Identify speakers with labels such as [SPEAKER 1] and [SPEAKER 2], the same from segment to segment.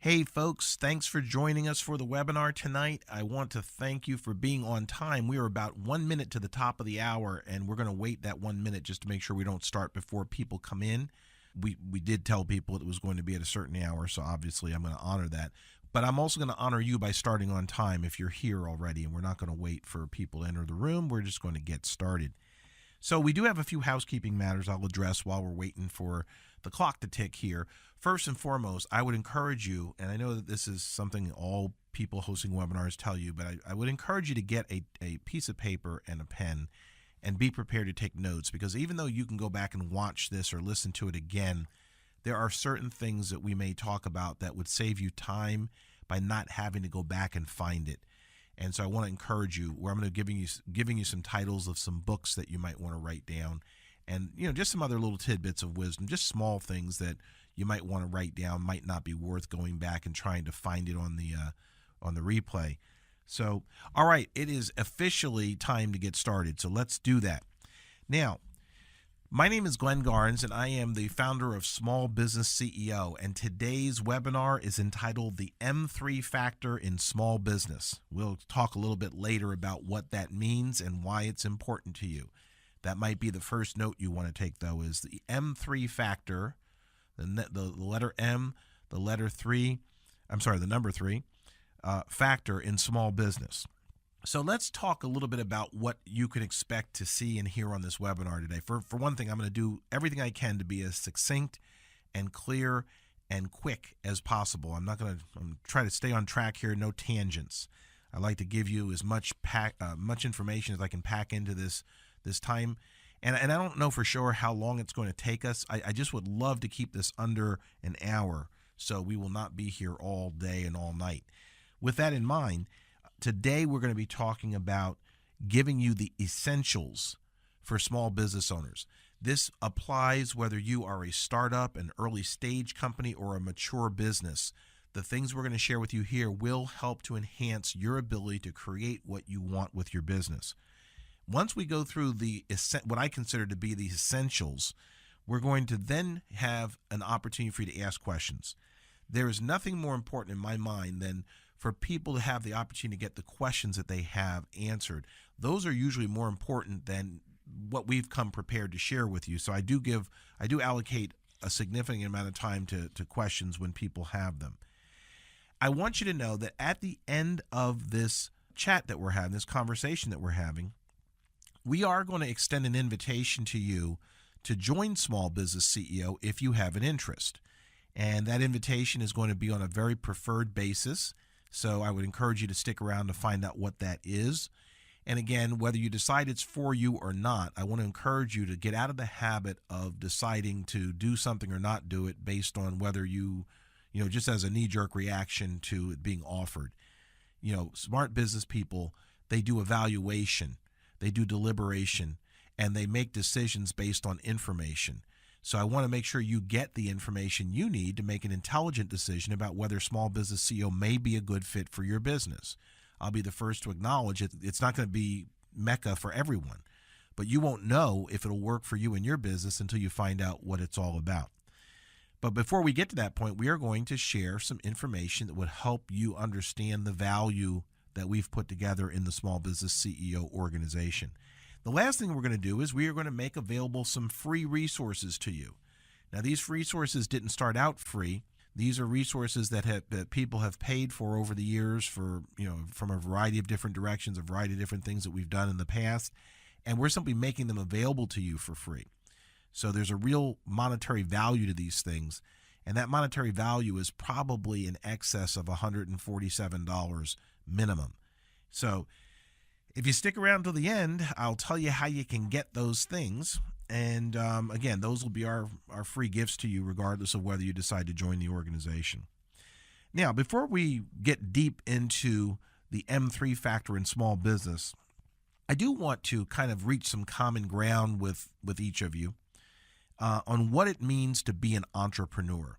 [SPEAKER 1] Hey folks, thanks for joining us for the webinar tonight. I want to thank you for being on time. We are about 1 minute to the top of the hour, and we're going to wait that 1 minute just to make sure we don't start before people come in. We did tell people it was going to be at a certain hour, so obviously I'm going to honor that. But I'm also going to honor you by starting on time if you're here already, and we're not going to wait for people to enter the room. We're just going to get started. So we do have a few housekeeping matters I'll address while we're waiting for the clock to tick here. First and foremost, I would encourage you, and I know that this is something all people hosting webinars tell you, but I would encourage you to get a piece of paper and a pen and be prepared to take notes, because even though you can go back and watch this or listen to it again, there are certain things that we may talk about that would save you time by not having to go back and find it. And so I want to encourage you, where I'm going to giving you some titles of some books that you might want to write down, and just some other little tidbits of wisdom, just small things that you might want to write down, might not be worth going back and trying to find it on the replay. So, all right, it is officially time to get started. So let's do that. Now, my name is Glenn Garnes, and I am the founder of Small Business CEO, and today's webinar is entitled The M3 Factor in Small Business. We'll talk a little bit later about what that means and why it's important to you. That might be the first note you want to take, though, is the M3 factor, the letter M, the letter 3, the number 3, factor in small business. So let's talk a little bit about what you can expect to see and hear on this webinar today. For one thing, I'm going to do everything I can to be as succinct and clear and quick as possible. I'm going to try to stay on track here, no tangents. I like to give you as much information as I can pack into this time. And I don't know for sure how long it's going to take us. I just would love to keep this under an hour, so we will not be here all day and all night. With that in mind, today we're going to be talking about giving you the essentials for small business owners. This applies whether you are a startup, an early stage company, or a mature business. The things we're going to share with you here will help to enhance your ability to create what you want with your business. Once we go through what I consider to be the essentials, we're going to then have an opportunity for you to ask questions. There is nothing more important in my mind than for people to have the opportunity to get the questions that they have answered. Those are usually more important than what we've come prepared to share with you. So I do allocate a significant amount of time to questions when people have them. I want you to know that at the end of this chat that we're having, this conversation that we're having, we are going to extend an invitation to you to join Small Business CEO if you have an interest. And that invitation is going to be on a very preferred basis. So I would encourage you to stick around to find out what that is. And again, whether you decide it's for you or not, I want to encourage you to get out of the habit of deciding to do something or not do it based on whether you just as a knee-jerk reaction to it being offered. Smart business people, they do evaluation. They do deliberation, and they make decisions based on information. So I want to make sure you get the information you need to make an intelligent decision about whether Small Business CEO may be a good fit for your business. I'll be the first to acknowledge it's not going to be Mecca for everyone, but you won't know if it'll work for you and your business until you find out what it's all about. But before we get to that point, we are going to share some information that would help you understand the value that we've put together in the Small Business CEO organization. The last thing we're going to do is we are going to make available some free resources to you. Now, these resources didn't start out free. These are resources that people have paid for over the years from a variety of different directions, a variety of different things that we've done in the past, and we're simply making them available to you for free. So there's a real monetary value to these things, and that monetary value is probably in excess of $147 minimum. So if you stick around till the end, I'll tell you how you can get those things. And again, those will be our free gifts to you regardless of whether you decide to join the organization. Now, before we get deep into the M3 factor in small business, I do want to kind of reach some common ground with each of you on what it means to be an entrepreneur.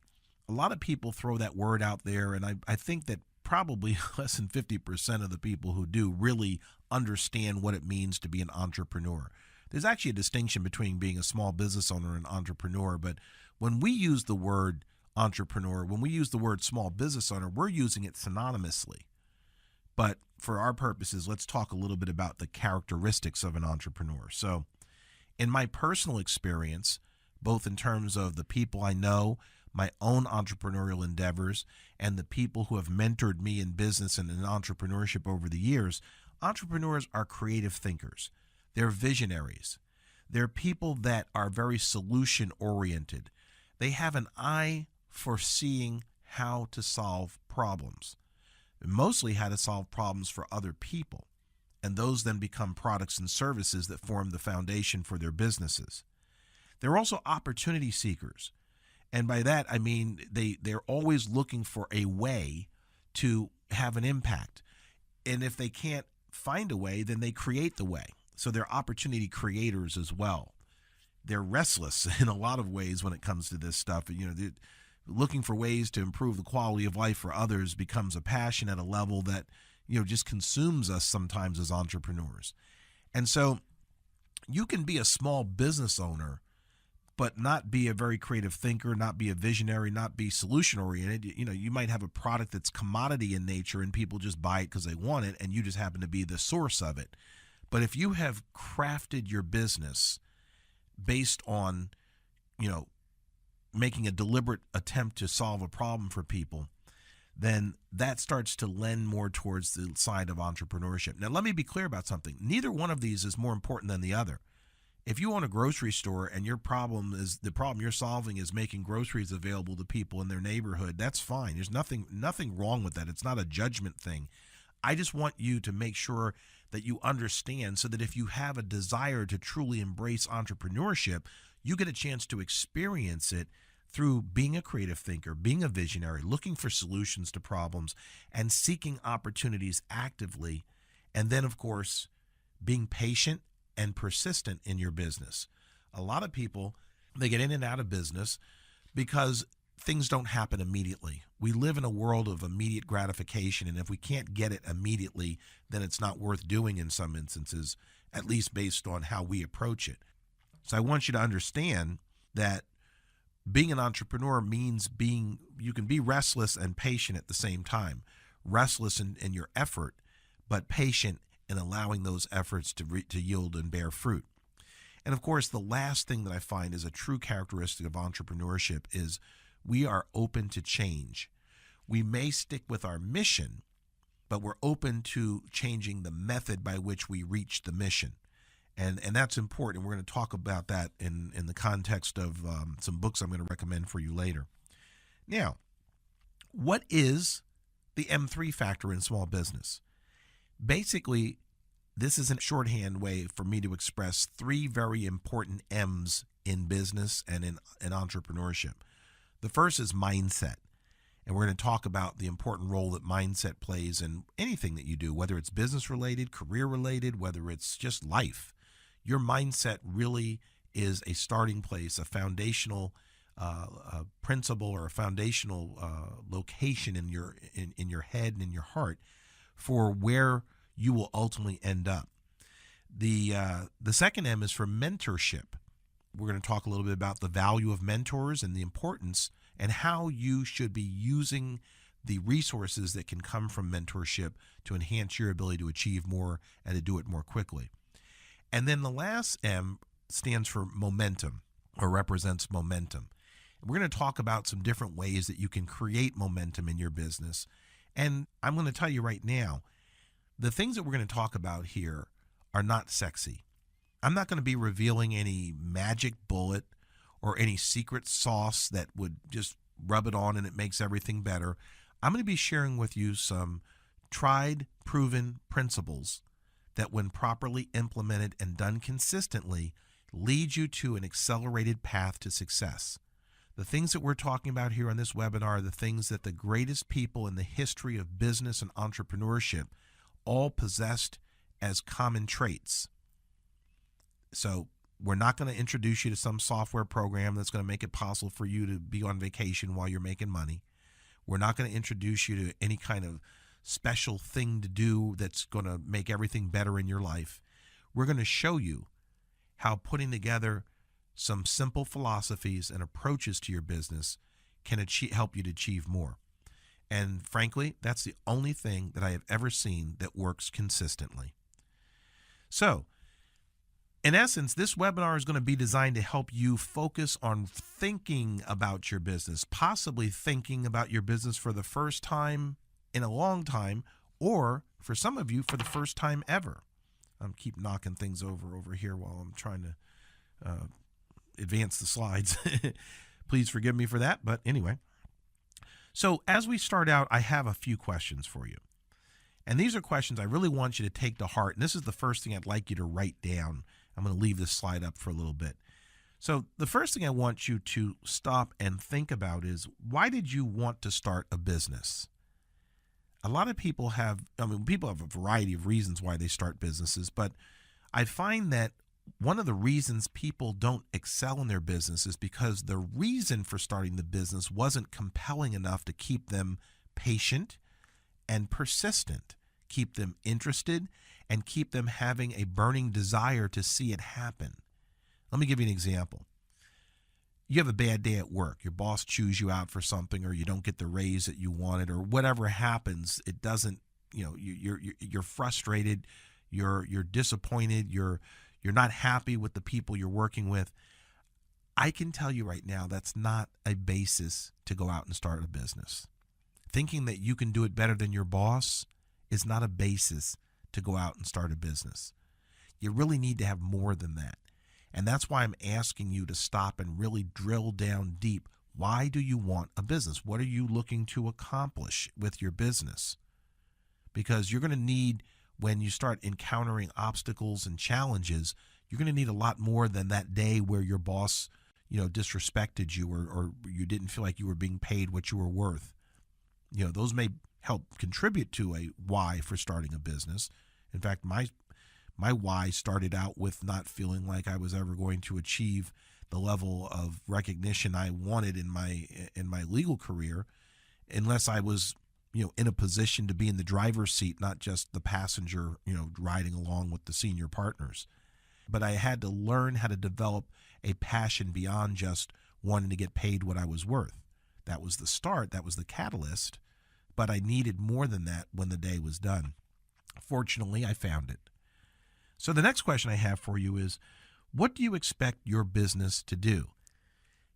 [SPEAKER 1] A lot of people throw that word out there, and I think that probably less than 50% of the people who do really understand what it means to be an entrepreneur. There's actually a distinction between being a small business owner and an entrepreneur, but when we use the word entrepreneur, when we use the word small business owner, we're using it synonymously. But for our purposes, let's talk a little bit about the characteristics of an entrepreneur. So in my personal experience, both in terms of the people I know, my own entrepreneurial endeavors, and the people who have mentored me in business and in entrepreneurship over the years, entrepreneurs are creative thinkers. They're visionaries. They're people that are very solution oriented. They have an eye for seeing how to solve problems, mostly how to solve problems for other people. And those then become products and services that form the foundation for their businesses. They're also opportunity seekers. And by that, I mean they're always looking for a way to have an impact. And if they can't find a way, then they create the way. So they're opportunity creators as well. They're restless in a lot of ways when it comes to this stuff. Looking for ways to improve the quality of life for others becomes a passion at a level that, just consumes us sometimes as entrepreneurs. And so you can be a small business owner, but not be a very creative thinker, not be a visionary, not be solution oriented. You might have a product that's commodity in nature and people just buy it because they want it, and you just happen to be the source of it. But if you have crafted your business based on, making a deliberate attempt to solve a problem for people, then that starts to lend more towards the side of entrepreneurship. Now, let me be clear about something. Neither one of these is more important than the other. If you own a grocery store and the problem you're solving is making groceries available to people in their neighborhood, that's fine. There's nothing wrong with that. It's not a judgment thing. I just want you to make sure that you understand, so that if you have a desire to truly embrace entrepreneurship, you get a chance to experience it through being a creative thinker, being a visionary, looking for solutions to problems, and seeking opportunities actively. And then, of course, being patient and persistent in your business. A lot of people, they get in and out of business because things don't happen immediately. We live in a world of immediate gratification, and if we can't get it immediately, then it's not worth doing in some instances, at least based on how we approach it. So I want you to understand that being an entrepreneur means you can be restless and patient at the same time. Restless in your effort, but patient in allowing those efforts to yield and bear fruit. And of course, the last thing that I find is a true characteristic of entrepreneurship is we are open to change. We may stick with our mission, but we're open to changing the method by which we reach the mission. And that's important. We're going to talk about that in the context of some books I'm going to recommend for you later. Now, what is the M3 factor in small business? Basically, this is a shorthand way for me to express three very important M's in business and in entrepreneurship. The first is mindset. And we're going to talk about the important role that mindset plays in anything that you do, whether it's business related, career related, whether it's just life. Your mindset really is a starting place, a foundational principle, or a foundational location in your head and in your heart for where you will ultimately end up. The second M is for mentorship. We're going to talk a little bit about the value of mentors and the importance and how you should be using the resources that can come from mentorship to enhance your ability to achieve more and to do it more quickly. And then the last M stands for momentum, or represents momentum. We're going to talk about some different ways that you can create momentum in your business. And I'm going to tell you right now, the things that we're going to talk about here are not sexy. I'm not going to be revealing any magic bullet or any secret sauce that would just rub it on and it makes everything better. I'm going to be sharing with you some tried, proven principles that, when properly implemented and done consistently, lead you to an accelerated path to success. The things that we're talking about here on this webinar are the things that the greatest people in the history of business and entrepreneurship all possessed as common traits. So we're not going to introduce you to some software program that's going to make it possible for you to be on vacation while you're making money. We're not going to introduce you to any kind of special thing to do that's going to make everything better in your life. We're going to show you how putting together some simple philosophies and approaches to your business can help you to achieve more. And frankly, that's the only thing that I have ever seen that works consistently. So, in essence, this webinar is going to be designed to help you focus on thinking about your business, possibly thinking about your business for the first time in a long time, or for some of you, for the first time ever. I'm keep knocking things over here while I'm trying to advance the slides. Please forgive me for that. But anyway, so as we start out, I have a few questions for you. And these are questions I really want you to take to heart. And this is the first thing I'd like you to write down. I'm going to leave this slide up for a little bit. So the first thing I want you to stop and think about is, why did you want to start a business? A lot of people people have a variety of reasons why they start businesses, but I find that one of the reasons people don't excel in their business is because the reason for starting the business wasn't compelling enough to keep them patient and persistent, keep them interested, and keep them having a burning desire to see it happen. Let me give you an example. You have a bad day at work. Your boss chews you out for something, or you don't get the raise that you wanted, or whatever happens. It doesn't, you're frustrated, you're disappointed, you're not happy with the people you're working with. I can tell you right now, that's not a basis to go out and start a business. Thinking that you can do it better than your boss is not a basis to go out and start a business. You really need to have more than that. And that's why I'm asking you to stop and really drill down deep. Why do you want a business? What are you looking to accomplish with your business? Because you're going to need, when you start encountering obstacles and challenges, you're going to need a lot more than that day where your boss, disrespected you, or you didn't feel like you were being paid what you were worth. Those may help contribute to a why for starting a business. In fact, my why started out with not feeling like I was ever going to achieve the level of recognition I wanted in my legal career, unless I was, in a position to be in the driver's seat, not just the passenger, riding along with the senior partners. But I had to learn how to develop a passion beyond just wanting to get paid what I was worth. That was the start. That was the catalyst. But I needed more than that when the day was done. Fortunately, I found it. So the next question I have for you is, what do you expect your business to do?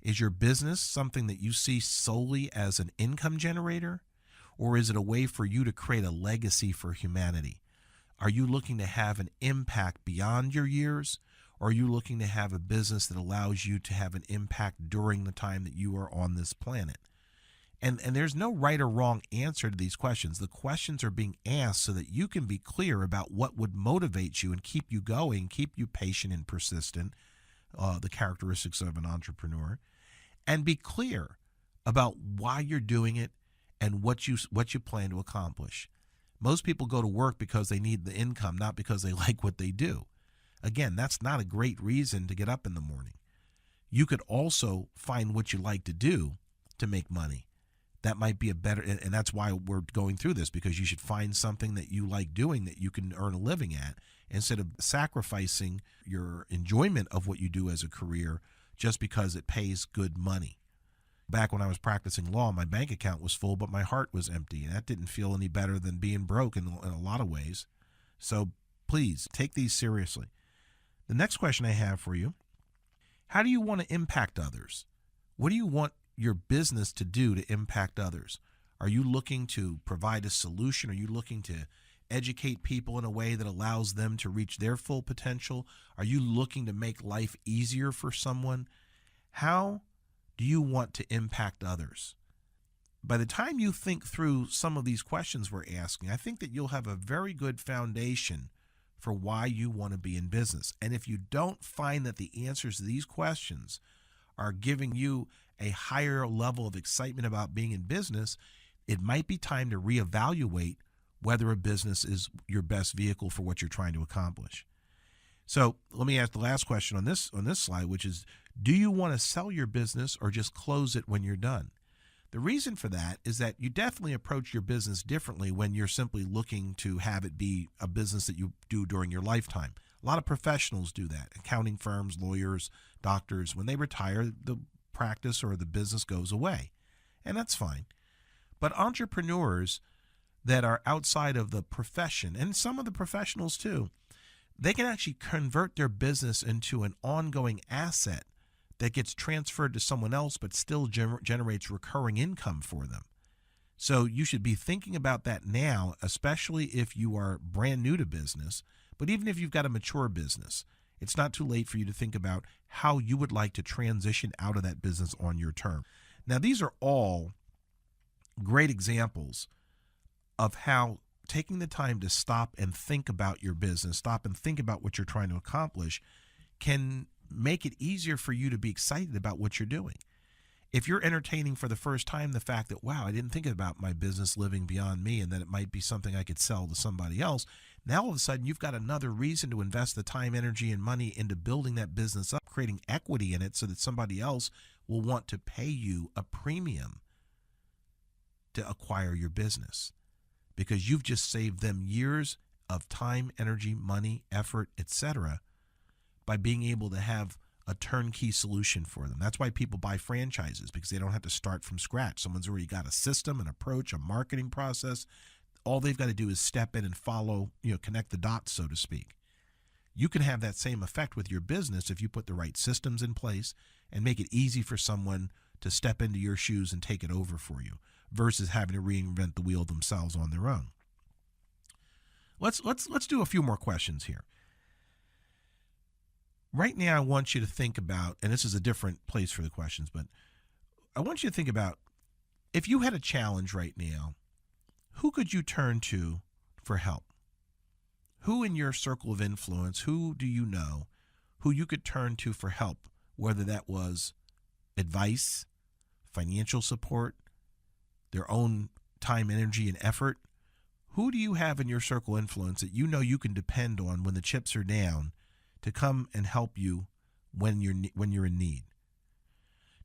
[SPEAKER 1] Is your business something that you see solely as an income generator, or is it a way for you to create a legacy for humanity? Are you looking to have an impact beyond your years, or are you looking to have a business that allows you to have an impact during the time that you are on this planet? And there's no right or wrong answer to these questions. The questions are being asked so that you can be clear about what would motivate you and keep you going, keep you patient and persistent, the characteristics of an entrepreneur, and be clear about why you're doing it and what you plan to accomplish. Most people go to work because they need the income, not because they like what they do. Again, that's not a great reason to get up in the morning. You could also find what you like to do to make money. That might be a better, and that's why we're going through this, because you should find something that you like doing that you can earn a living at, instead of sacrificing your enjoyment of what you do as a career just because it pays good money. Back when I was practicing law, my bank account was full, but my heart was empty, and that didn't feel any better than being broke in a lot of ways. So please take these seriously. The next question I have for you: how do you want to impact others? What do you want your business to do to impact others? Are you looking to provide a solution? Are you looking to educate people in a way that allows them to reach their full potential? Are you looking to make life easier for someone? How do you want to impact others? By the time you think through some of these questions we're asking, I think that you'll have a very good foundation for why you want to be in business. And if you don't find that the answers to these questions are giving you a higher level of excitement about being in business, it might be time to reevaluate whether a business is your best vehicle for what you're trying to accomplish. So let me ask the last question on this slide, which is, do you want to sell your business or just close it when you're done? The reason for that is that you definitely approach your business differently when you're simply looking to have it be a business that you do during your lifetime. A lot of professionals do that. Accounting firms, lawyers, doctors, when they retire, the practice or the business goes away. and that's fine. But entrepreneurs that are outside of the profession, and some of the professionals too, they can actually convert their business into an ongoing asset that gets transferred to someone else but still generates recurring income for them. So you should be thinking about that now, especially if you are brand new to business. But even if you've got a mature business, it's not too late for you to think about how you would like to transition out of that business on your term. Now, these are all great examples of how taking the time to stop and think about your business, stop and think about what you're trying to accomplish, can make it easier for you to be excited about what you're doing. If you're entertaining for the first time the fact that, wow, I didn't think about my business living beyond me and that it might be something I could sell to somebody else, now all of a sudden you've got another reason to invest the time, energy, and money into building that business up, creating equity in it so that somebody else will want to pay you a premium to acquire your business because you've just saved them years of time, energy, money, effort, etc. by being able to have a turnkey solution for them. That's why people buy franchises, because they don't have to start from scratch. Someone's already got a system, an approach, a marketing process. All they've got to do is step in and follow, connect the dots, so to speak. You can have that same effect with your business if you put the right systems in place and make it easy for someone to step into your shoes and take it over for you versus having to reinvent the wheel themselves on their own. Let's do a few more questions here. Right now, I want you to think about, and this is a different place for the questions, but I want you to think about, if you had a challenge right now, who could you turn to for help? Who in your circle of influence, who do you know, who you could turn to for help, whether that was advice, financial support, their own time, energy, and effort? Who do you have in your circle of influence that you know you can depend on when the chips are down to come and help you when you're in need?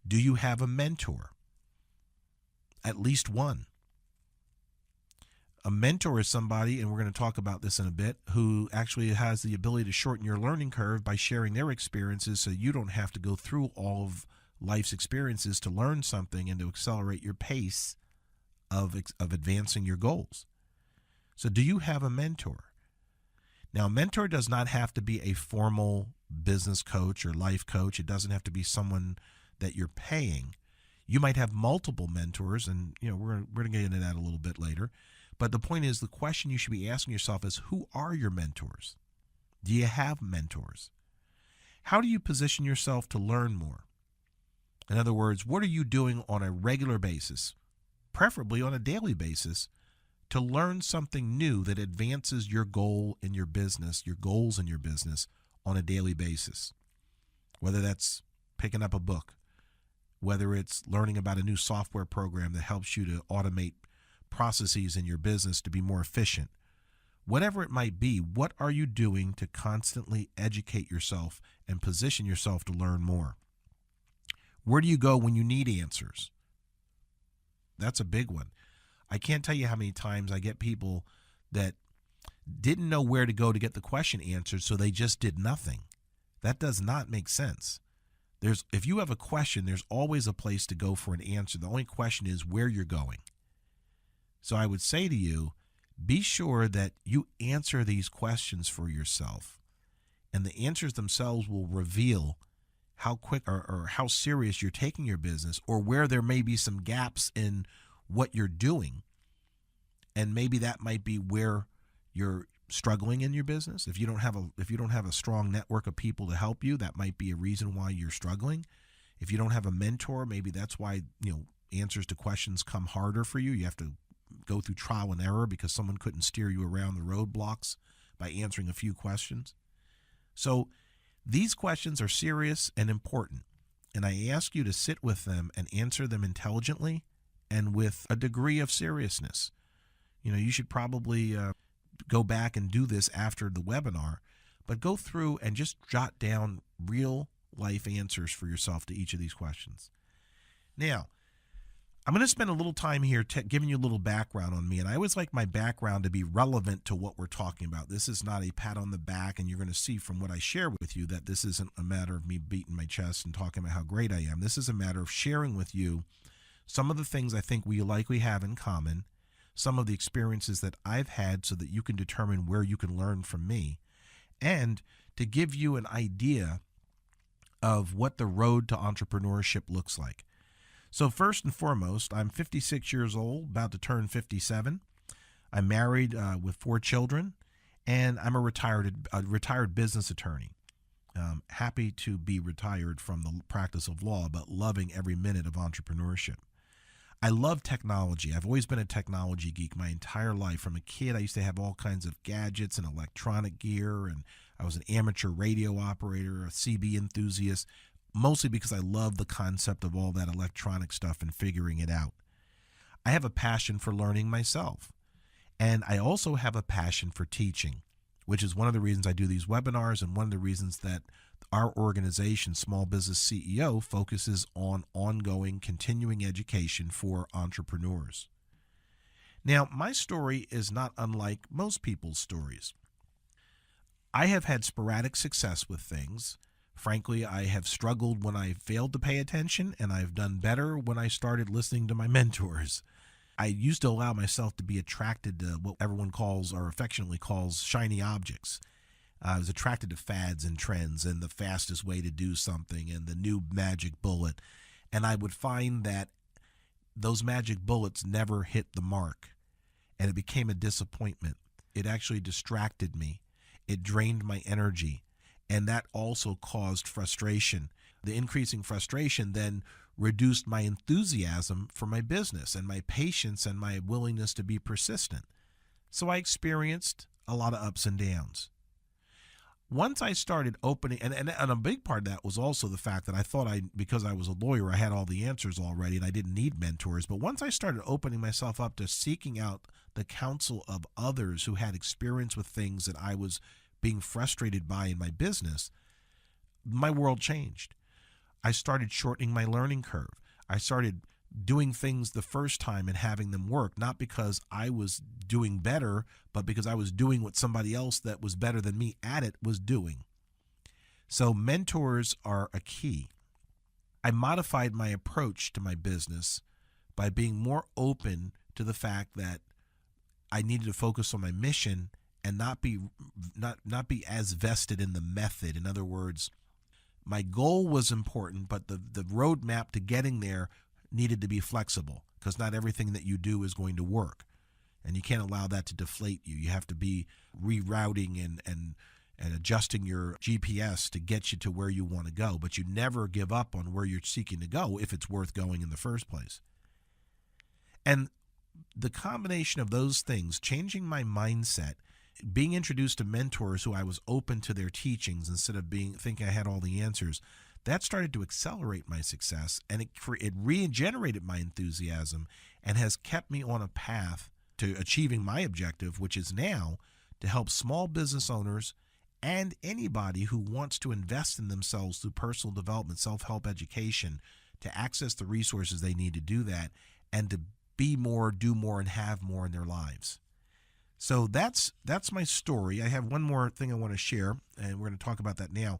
[SPEAKER 1] Do you have a mentor? At least one. A mentor is somebody, and we're going to talk about this in a bit, who actually has the ability to shorten your learning curve by sharing their experiences so you don't have to go through all of life's experiences to learn something and to accelerate your pace of advancing your goals. So do you have a mentor? Now, a mentor does not have to be a formal business coach or life coach. It doesn't have to be someone that you're paying. You might have multiple mentors, and we're going to get into that a little bit later. But the point is, the question you should be asking yourself is, who are your mentors? Do you have mentors? How do you position yourself to learn more? In other words, what are you doing on a regular basis, preferably on a daily basis, to learn something new that advances your goal in your business, your goals in your business on a daily basis? Whether that's picking up a book, whether it's learning about a new software program that helps you to automate processes in your business to be more efficient. Whatever it might be, what are you doing to constantly educate yourself and position yourself to learn more? Where do you go when you need answers? That's a big one. I can't tell you how many times I get people that didn't know where to go to get the question answered, so they just did nothing. That does not make sense. If you have a question, there's always a place to go for an answer. The only question is where you're going. So I would say to you, be sure that you answer these questions for yourself, and the answers themselves will reveal how quick or how serious you're taking your business, or where there may be some gaps in what you're doing. And maybe that might be where you're struggling in your business. If you don't have a strong network of people to help you, that might be a reason why you're struggling. If you don't have a mentor, maybe that's why answers to questions come harder for you. You have to go through trial and error because someone couldn't steer you around the roadblocks by answering a few questions. So these questions are serious and important, and I ask you to sit with them and answer them intelligently and with a degree of seriousness. You should probably go back and do this after the webinar, but go through and just jot down real life answers for yourself to each of these questions. Now, I'm going to spend a little time here giving you a little background on me, and I always like my background to be relevant to what we're talking about. This is not a pat on the back, and you're going to see from what I share with you that this isn't a matter of me beating my chest and talking about how great I am. This is a matter of sharing with you some of the things I think we likely have in common, some of the experiences that I've had so that you can determine where you can learn from me, and to give you an idea of what the road to entrepreneurship looks like. So first and foremost, I'm 56 years old, about to turn 57. I'm married with 4 children, and I'm a retired business attorney. Happy to be retired from the practice of law, but loving every minute of entrepreneurship. I love technology. I've always been a technology geek my entire life. From a kid, I used to have all kinds of gadgets and electronic gear, and I was an amateur radio operator, a CB enthusiast, mostly because I love the concept of all that electronic stuff and figuring it out. I have a passion for learning myself, and I also have a passion for teaching, which is one of the reasons I do these webinars and one of the reasons that our organization, Small Business CEO, focuses on ongoing, continuing education for entrepreneurs. Now, my story is not unlike most people's stories. I have had sporadic success with things. Frankly, I have struggled when I failed to pay attention, and I've done better when I started listening to my mentors. I used to allow myself to be attracted to what everyone calls, or affectionately calls, shiny objects. I was attracted to fads and trends and the fastest way to do something and the new magic bullet. And I would find that those magic bullets never hit the mark. And it became a disappointment. It actually distracted me. It drained my energy. And that also caused frustration. The increasing frustration then reduced my enthusiasm for my business and my patience and my willingness to be persistent. So I experienced a lot of ups and downs. Once I started opening, and a big part of that was also the fact that I thought because I was a lawyer, I had all the answers already and I didn't need mentors. But once I started opening myself up to seeking out the counsel of others who had experience with things that I was being frustrated by in my business, my world changed. I started shortening my learning curve. I started doing things the first time and having them work, not because I was doing better, but because I was doing what somebody else that was better than me at it was doing. So mentors are a key. I modified my approach to my business by being more open to the fact that I needed to focus on my mission and not be as vested in the method. In other words, my goal was important, but the roadmap to getting there needed to be flexible, because not everything that you do is going to work. And you can't allow that to deflate you. You have to be rerouting and adjusting your GPS to get you to where you want to go. But you never give up on where you're seeking to go if it's worth going in the first place. And the combination of those things, changing my mindset, being introduced to mentors who I was open to their teachings instead of thinking I had all the answers, that started to accelerate my success, and it regenerated my enthusiasm and has kept me on a path to achieving my objective, which is now to help small business owners and anybody who wants to invest in themselves through personal development, self-help education, to access the resources they need to do that and to be more, do more, and have more in their lives. So that's my story. I have one more thing I want to share, and we're going to talk about that now.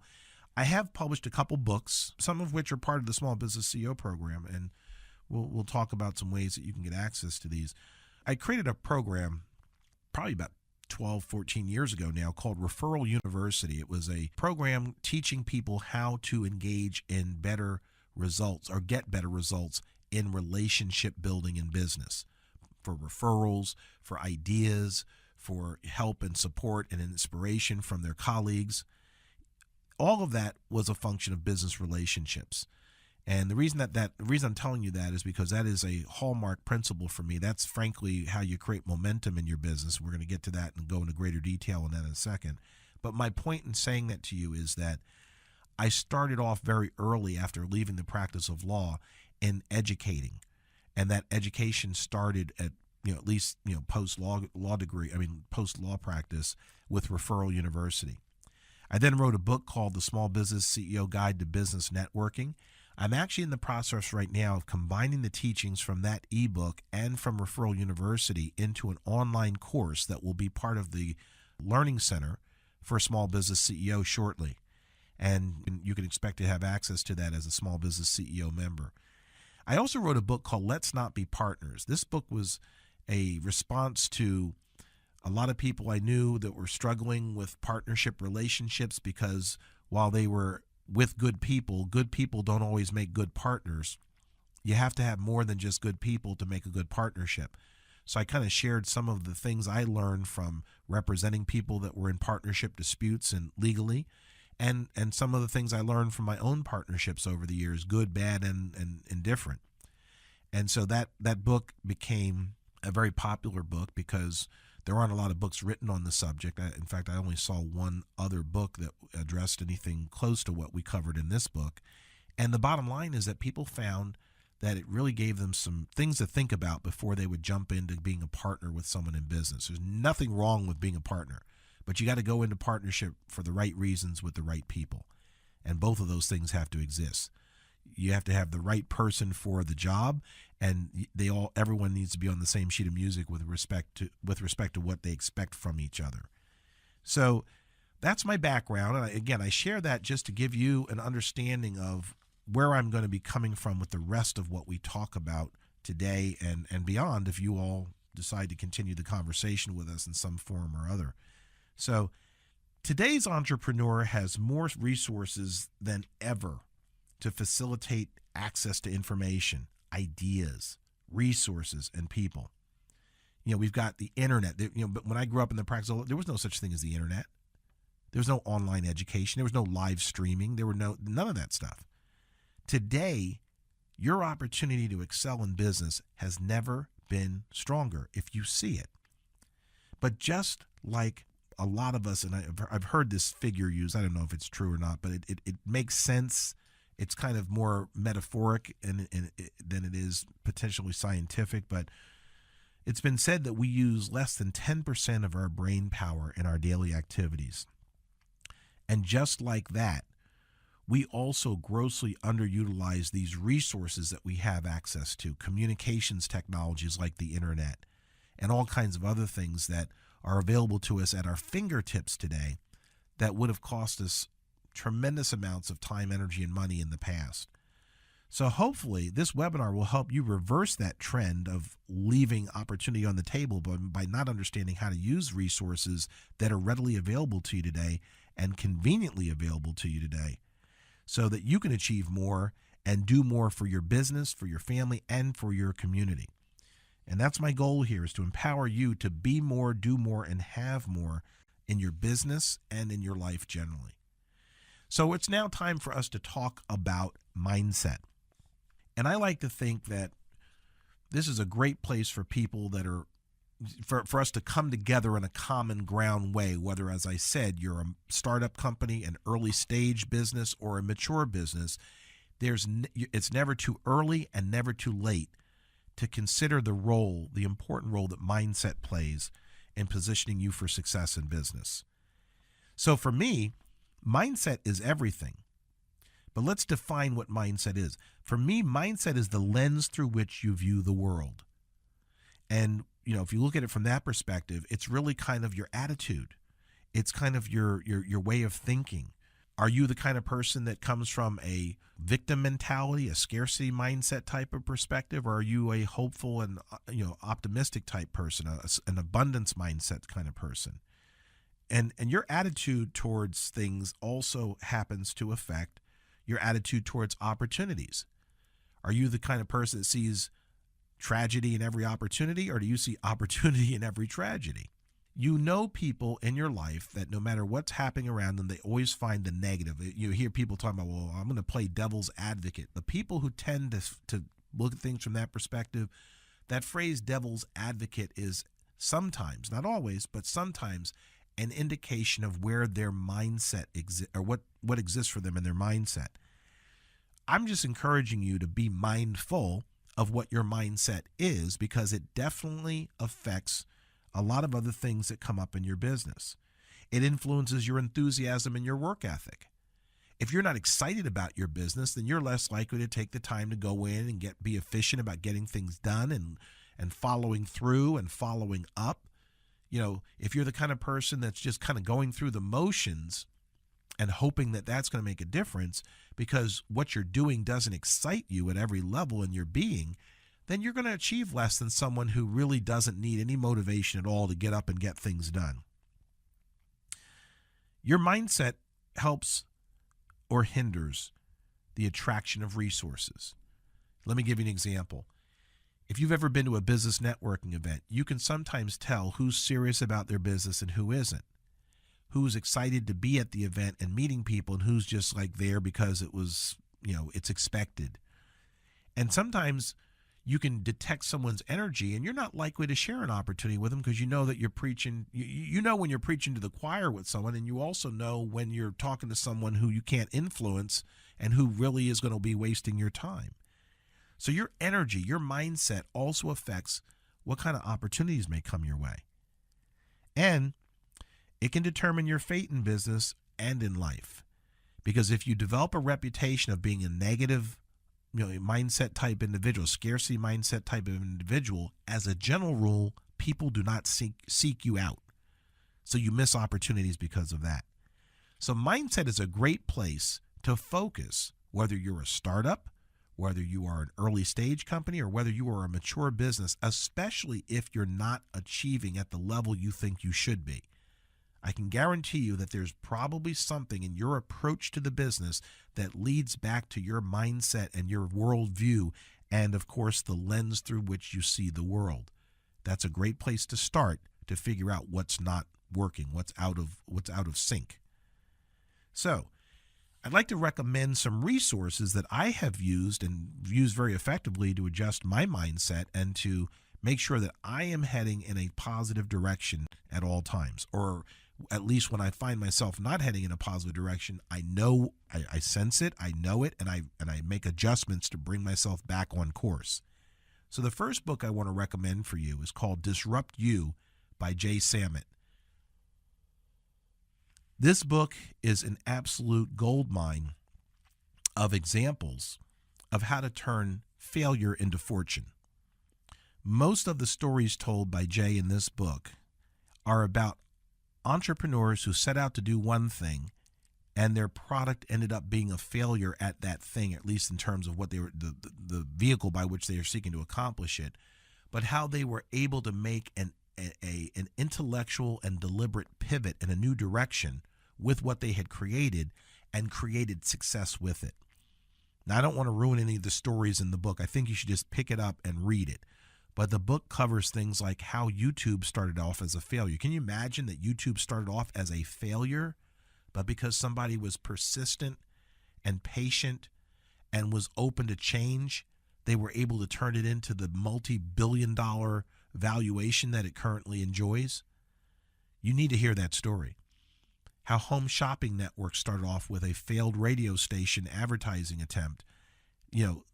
[SPEAKER 1] I have published a couple books, some of which are part of the Small Business CEO program, and we'll talk about some ways that you can get access to these. I created a program probably about 12, 14 years ago now called Referral University. It was a program teaching people how to engage in better results or get better results in relationship building in business, for referrals, for ideas, for help and support and inspiration from their colleagues. All of that was a function of business relationships. And the reason I'm telling you that is because that is a hallmark principle for me. That's frankly how you create momentum in your business. We're going to get to that and go into greater detail on that in a second. But my point in saying that to you is that I started off very early after leaving the practice of law in educating. And that education started at at least post law practice with Referral University. I then wrote a book called The Small Business CEO Guide to Business Networking. I'm actually in the process right now of combining the teachings from that ebook and from Referral University into an online course that will be part of the Learning Center for Small Business CEO shortly. And you can expect to have access to that as a Small Business CEO member. I also wrote a book called Let's Not Be Partners. This book was a response to a lot of people I knew that were struggling with partnership relationships because while they were with good people don't always make good partners. You have to have more than just good people to make a good partnership. So I kind of shared some of the things I learned from representing people that were in partnership disputes and legally, and some of the things I learned from my own partnerships over the years, good, bad, and indifferent. And so that book became a very popular book because there aren't a lot of books written on the subject. In fact, I only saw one other book that addressed anything close to what we covered in this book. And the bottom line is that people found that it really gave them some things to think about before they would jump into being a partner with someone in business. There's nothing wrong with being a partner, but you got to go into partnership for the right reasons with the right people. And both of those things have to exist. You have to have the right person for the job, and everyone needs to be on the same sheet of music with respect to what they expect from each other. So that's my background. And again, I share that just to give you an understanding of where I'm going to be coming from with the rest of what we talk about today and beyond, if you all decide to continue the conversation with us in some form or other. So today's entrepreneur has more resources than ever to facilitate access to information, ideas, resources, and people. We've got the internet. But when I grew up in the practice, there was no such thing as the internet. There was no online education. There was no live streaming. There were none of that stuff. Today, your opportunity to excel in business has never been stronger if you see it. But just like a lot of us, and I've heard this figure used, I don't know if it's true or not, but it makes sense. It's kind of more metaphoric than it is potentially scientific, but it's been said that we use less than 10% of our brain power in our daily activities. And just like that, we also grossly underutilize these resources that we have access to, communications technologies like the internet, and all kinds of other things that are available to us at our fingertips today that would have cost us tremendous amounts of time, energy, and money in the past. So hopefully this webinar will help you reverse that trend of leaving opportunity on the table by not understanding how to use resources that are readily available to you today and conveniently available to you today, so that you can achieve more and do more for your business, for your family, and for your community. And that's my goal here, is to empower you to be more, do more, and have more in your business and in your life generally. So it's now time for us to talk about mindset. And I like to think that this is a great place for people that are, for us to come together in a common ground way, whether, as I said, you're a startup company, an early stage business, or a mature business. It's never too early and never too late to consider the important role that mindset plays in positioning you for success in business. So for me, mindset is everything. But let's define what mindset is. For me, mindset is the lens through which you view the world. And, if you look at it from that perspective, it's really kind of your attitude. It's kind of your way of thinking. Are you the kind of person that comes from a victim mentality, a scarcity mindset type of perspective, or are you a hopeful and optimistic type person, an abundance mindset kind of person? And your attitude towards things also happens to affect your attitude towards opportunities. Are you the kind of person that sees tragedy in every opportunity, or do you see opportunity in every tragedy? People in your life that no matter what's happening around them, they always find the negative. You hear people talking about, well, I'm going to play devil's advocate. The people who tend to look at things from that perspective, that phrase devil's advocate is sometimes, not always, but sometimes an indication of where their mindset exists, or what exists for them in their mindset. I'm just encouraging you to be mindful of what your mindset is, because it definitely affects a lot of other things that come up in your business. It influences your enthusiasm and your work ethic. If you're not excited about your business, then you're less likely to take the time to go in and be efficient about getting things done and following through and following up. If you're the kind of person that's just kind of going through the motions, and hoping that that's going to make a difference because what you're doing doesn't excite you at every level in your being, then you're going to achieve less than someone who really doesn't need any motivation at all to get up and get things done. Your mindset helps or hinders the attraction of resources. Let me give you an example. If you've ever been to a business networking event, you can sometimes tell who's serious about their business and who isn't. Who's excited to be at the event and meeting people and who's just like there because it was, it's expected. And sometimes you can detect someone's energy and you're not likely to share an opportunity with them because you know that you're preaching, you know when you're preaching to the choir with someone, and you also know when you're talking to someone who you can't influence and who really is going to be wasting your time. So your energy, your mindset also affects what kind of opportunities may come your way. And it can determine your fate in business and in life. Because if you develop a reputation of being a negative mindset type individual, scarcity mindset type of individual, as a general rule, people do not seek you out. So you miss opportunities because of that. So mindset is a great place to focus, whether you're a startup, whether you are an early stage company, or whether you are a mature business, especially if you're not achieving at the level you think you should be. I can guarantee you that there's probably something in your approach to the business that leads back to your mindset and your worldview and, of course, the lens through which you see the world. That's a great place to start to figure out what's not working, what's out of sync. So I'd like to recommend some resources that I have used and used very effectively to adjust my mindset and to make sure that I am heading in a positive direction at all times, or at least when I find myself not heading in a positive direction, I know, I sense it, I know it, and I make adjustments to bring myself back on course. So the first book I want to recommend for you is called Disrupt You by Jay Samit. This book is an absolute goldmine of examples of how to turn failure into fortune. Most of the stories told by Jay in this book are about entrepreneurs who set out to do one thing and their product ended up being a failure at that thing, at least in terms of what they were, the vehicle by which they are seeking to accomplish it, but how they were able to make an intellectual and deliberate pivot in a new direction with what they had created and created success with it. Now, I don't want to ruin any of the stories in the book. I think you should just pick it up and read it. But the book covers things like how YouTube started off as a failure. Can you imagine that YouTube started off as a failure, but because somebody was persistent and patient and was open to change, they were able to turn it into the multi-billion-dollar valuation that it currently enjoys? You need to hear that story. How Home Shopping Network started off with a failed radio station advertising attempt.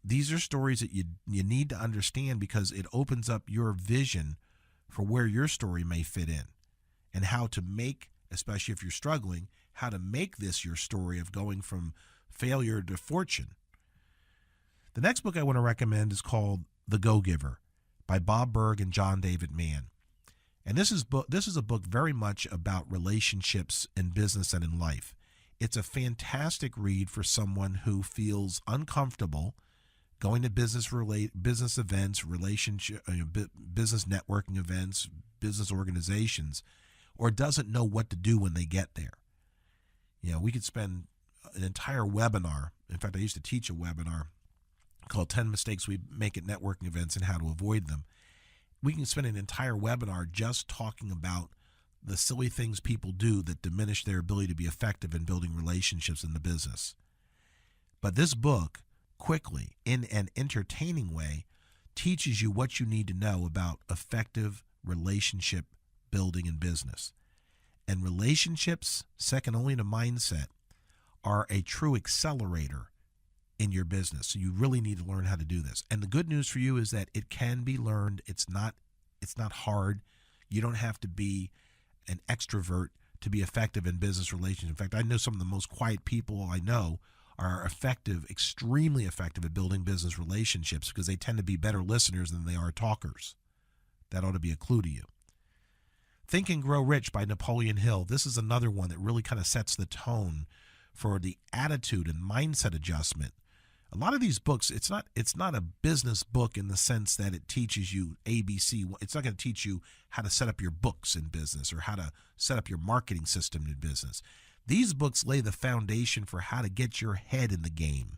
[SPEAKER 1] These are stories that you need to understand because it opens up your vision for where your story may fit in and how to make, especially if you're struggling, how to make this your story of going from failure to fortune. The next book I want to recommend is called The Go-Giver by Bob Burg and John David Mann. And this is a book very much about relationships in business and in life. It's a fantastic read for someone who feels uncomfortable going to business events, business networking events, business organizations, or doesn't know what to do when they get there. We could spend an entire webinar. In fact, I used to teach a webinar called 10 Mistakes We Make at Networking Events and How to Avoid Them. We can spend an entire webinar just talking about the silly things people do that diminish their ability to be effective in building relationships in the business. But this book, quickly, in an entertaining way, teaches you what you need to know about effective relationship building in business. And relationships, second only to mindset, are a true accelerator in your business. So you really need to learn how to do this. And the good news for you is that it can be learned. It's not hard. You don't have to be an extrovert to be effective in business relations. In fact, I know some of the most quiet people I know are effective, extremely effective at building business relationships because they tend to be better listeners than they are talkers. That ought to be a clue to you. Think and Grow Rich by Napoleon Hill. This is another one that really kind of sets the tone for the attitude and mindset adjustment. A lot of these books, it's not a business book in the sense that it teaches you ABC. It's not going to teach you how to set up your books in business or how to set up your marketing system in business. These books lay the foundation for how to get your head in the game.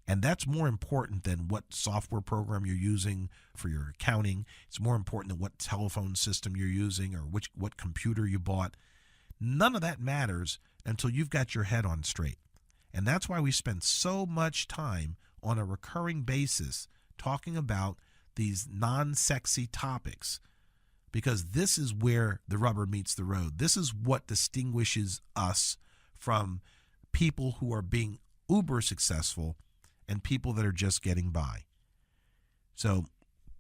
[SPEAKER 1] And that's more important than what software program you're using for your accounting. It's more important than what telephone system you're using or what computer you bought. None of that matters until you've got your head on straight. And that's why we spend so much time on a recurring basis talking about these non-sexy topics, because this is where the rubber meets the road. This is what distinguishes us from people who are being uber successful and people that are just getting by. So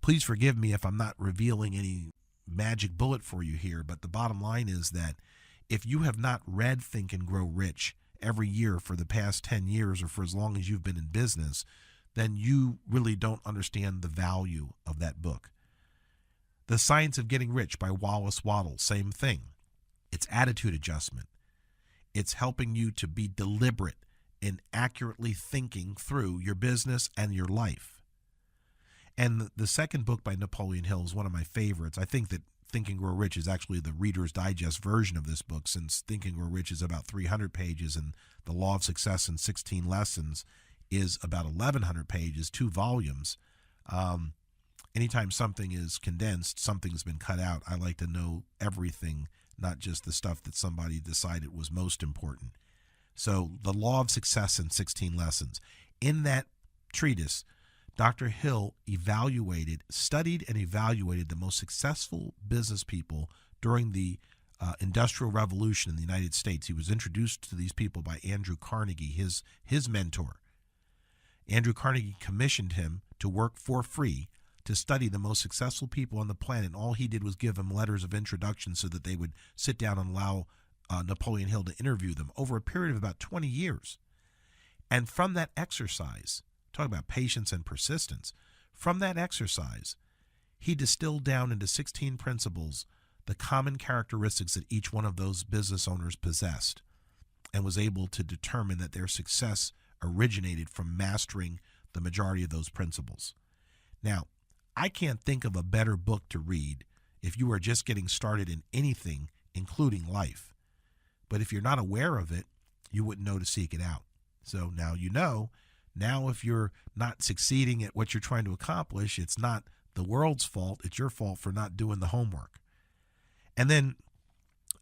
[SPEAKER 1] please forgive me if I'm not revealing any magic bullet for you here, but the bottom line is that if you have not read Think and Grow Rich every year for the past 10 years or for as long as you've been in business, then you really don't understand the value of that book. The Science of Getting Rich by Wallace Waddle, same thing. It's attitude adjustment. It's helping you to be deliberate in accurately thinking through your business and your life. And the second book by Napoleon Hill is one of my favorites. I think that Think and Grow Rich is actually the Reader's Digest version of this book, since Think and Grow Rich is about 300 pages and The Law of Success in 16 Lessons is about 1,100 pages, 2 volumes. Anytime something is condensed, something's been cut out. I like to know everything, not just the stuff that somebody decided was most important. So The Law of Success in 16 Lessons. In that treatise, Dr. Hill studied and evaluated the most successful business people during the Industrial Revolution in the United States. He was introduced to these people by Andrew Carnegie, his mentor. Andrew Carnegie commissioned him to work for free to study the most successful people on the planet. And all he did was give them letters of introduction so that they would sit down and allow Napoleon Hill to interview them over a period of about 20 years. And from that exercise, talk about patience and persistence. From that exercise, he distilled down into 16 principles the common characteristics that each one of those business owners possessed, and was able to determine that their success originated from mastering the majority of those principles. Now, I can't think of a better book to read if you are just getting started in anything, including life. But if you're not aware of it, you wouldn't know to seek it out. So now you know. Now, if you're not succeeding at what you're trying to accomplish, it's not the world's fault. It's your fault for not doing the homework. And then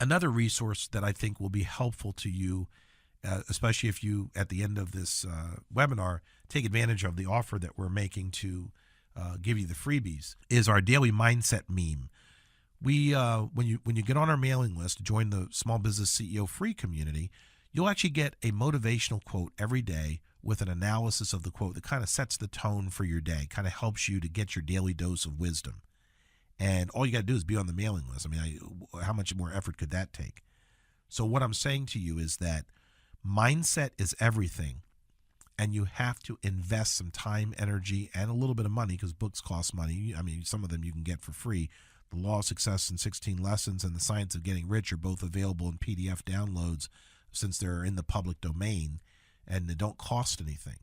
[SPEAKER 1] another resource that I think will be helpful to you, especially if you, at the end of this webinar, take advantage of the offer that we're making to give you the freebies, is our daily mindset meme. We, when you get on our mailing list to join the Small Business CEO free community, you'll actually get a motivational quote every day with an analysis of the quote that kind of sets the tone for your day, kind of helps you to get your daily dose of wisdom. And all you got to do is be on the mailing list. I mean, how much more effort could that take? So what I'm saying to you is that mindset is everything, and you have to invest some time, energy, and a little bit of money, because books cost money. I mean, some of them you can get for free. The Law of Success in 16 Lessons and The Science of Getting Rich are both available in PDF downloads since they're in the public domain, and they don't cost anything.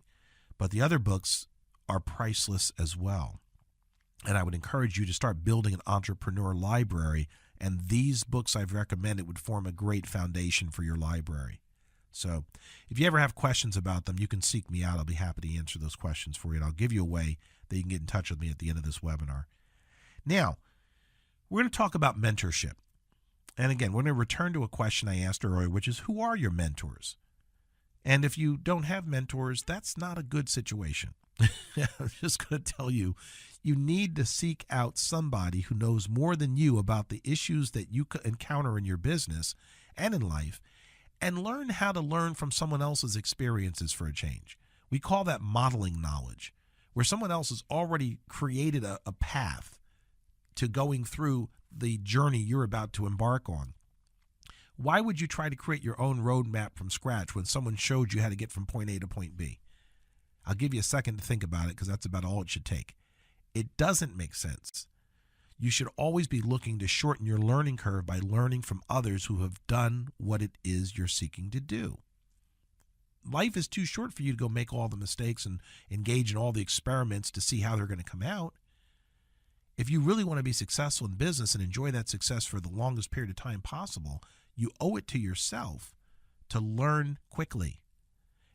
[SPEAKER 1] But the other books are priceless as well. And I would encourage you to start building an entrepreneur library, and these books I've recommended would form a great foundation for your library. So if you ever have questions about them, you can seek me out. I'll be happy to answer those questions for you, and I'll give you a way that you can get in touch with me at the end of this webinar. Now, we're going to talk about mentorship. And again, we're going to return to a question I asked earlier, which is, who are your mentors? And if you don't have mentors, that's not a good situation. I'm just going to tell you, you need to seek out somebody who knows more than you about the issues that you encounter in your business and in life, and learn how to learn from someone else's experiences for a change. We call that modeling knowledge, where someone else has already created a path to going through the journey you're about to embark on. Why would you try to create your own roadmap from scratch when someone showed you how to get from point A to point B? I'll give you a second to think about it, because that's about all it should take. It doesn't make sense. You should always be looking to shorten your learning curve by learning from others who have done what it is you're seeking to do. life is too short for you to go make all the mistakes and engage in all the experiments to see how they're going to come out. If you really want to be successful in business and enjoy that success for the longest period of time possible, you owe it to yourself to learn quickly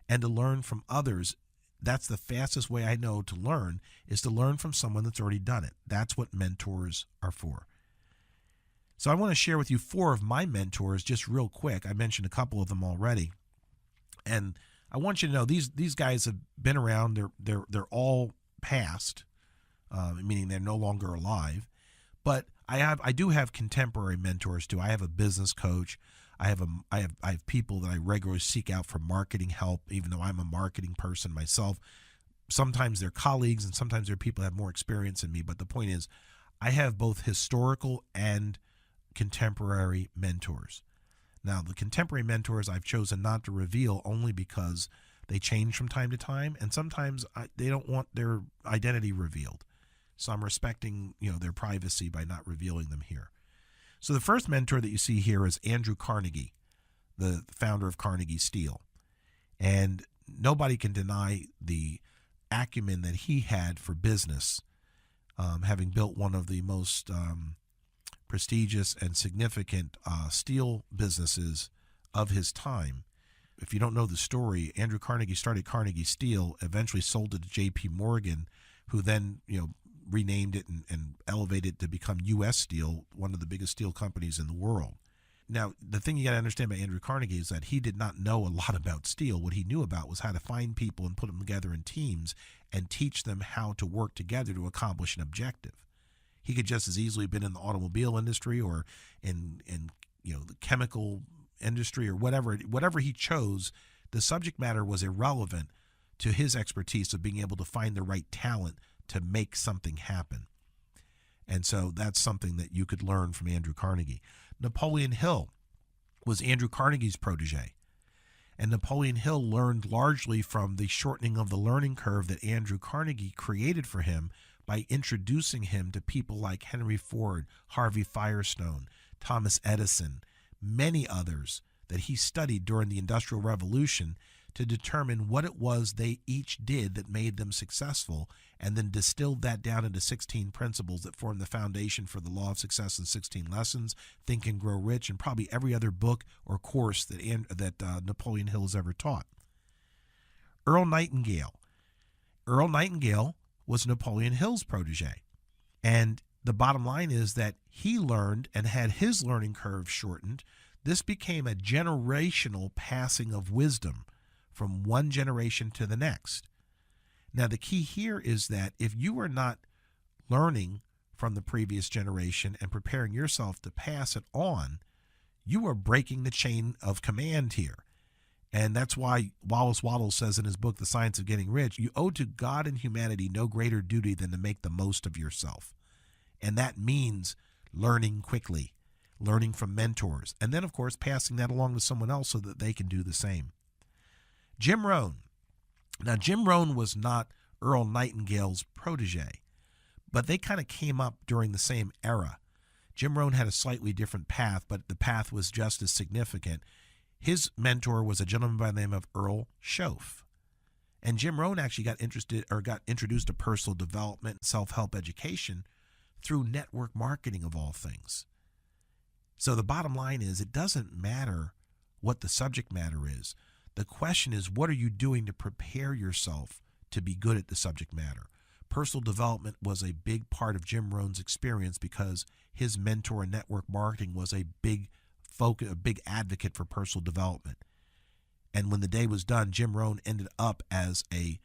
[SPEAKER 1] and to learn from others. That's the fastest way I know to learn, is to learn from someone that's already done it. That's what mentors are for. So I want to share with you 4 of my mentors just real quick. I mentioned a couple of them already. And I want you to know these guys have been around. They're all past, meaning they're no longer alive. But I do have contemporary mentors too. I have a business coach. I have people that I regularly seek out for marketing help, even though I'm a marketing person myself. Sometimes they're colleagues and sometimes they're people that have more experience than me. But the point is, I have both historical and contemporary mentors. Now, the contemporary mentors I've chosen not to reveal only because they change from time to time, and sometimes they don't want their identity revealed. So I'm respecting, their privacy by not revealing them here. So the first mentor that you see here is Andrew Carnegie, the founder of Carnegie Steel. And nobody can deny the acumen that he had for business, having built one of the most prestigious and significant steel businesses of his time. If you don't know the story, Andrew Carnegie started Carnegie Steel, eventually sold it to J.P. Morgan, who then renamed it and elevated it to become U.S. Steel, one of the biggest steel companies in the world. Now, the thing you got to understand about Andrew Carnegie is that he did not know a lot about steel. What he knew about was how to find people and put them together in teams and teach them how to work together to accomplish an objective. He could just as easily have been in the automobile industry or in the chemical industry or whatever he chose. The subject matter was irrelevant to his expertise of being able to find the right talent to make something happen. And so that's something that you could learn from Andrew Carnegie. Napoleon Hill was Andrew Carnegie's protege. And Napoleon Hill learned largely from the shortening of the learning curve that Andrew Carnegie created for him by introducing him to people like Henry Ford, Harvey Firestone, Thomas Edison, many others that he studied during the Industrial Revolution to determine what it was they each did that made them successful, and then distilled that down into 16 principles that form the foundation for the Law of Success and 16 Lessons, Think and Grow Rich, and probably every other book or course that Napoleon Hill has ever taught. Earl Nightingale. Earl Nightingale was Napoleon Hill's protege. And the bottom line is that he learned and had his learning curve shortened. This became a generational passing of wisdom from one generation to the next. Now, the key here is that if you are not learning from the previous generation and preparing yourself to pass it on, you are breaking the chain of command here. And that's why Wallace Wattles says in his book, The Science of Getting Rich, you owe to God and humanity no greater duty than to make the most of yourself. And that means learning quickly, learning from mentors, and then, of course, passing that along to someone else so that they can do the same. Jim Rohn. Now, Jim Rohn was not Earl Nightingale's protege, but they kind of came up during the same era. Jim Rohn had a slightly different path, but the path was just as significant. His mentor was a gentleman by the name of Earl Schoaf. And Jim Rohn actually got introduced to personal development, self-help education through network marketing of all things. So the bottom line is, it doesn't matter what the subject matter is. The question is, what are you doing to prepare yourself to be good at the subject matter? Personal development was a big part of Jim Rohn's experience because his mentor in network marketing was a big advocate for personal development. And when the day was done, Jim Rohn ended up as a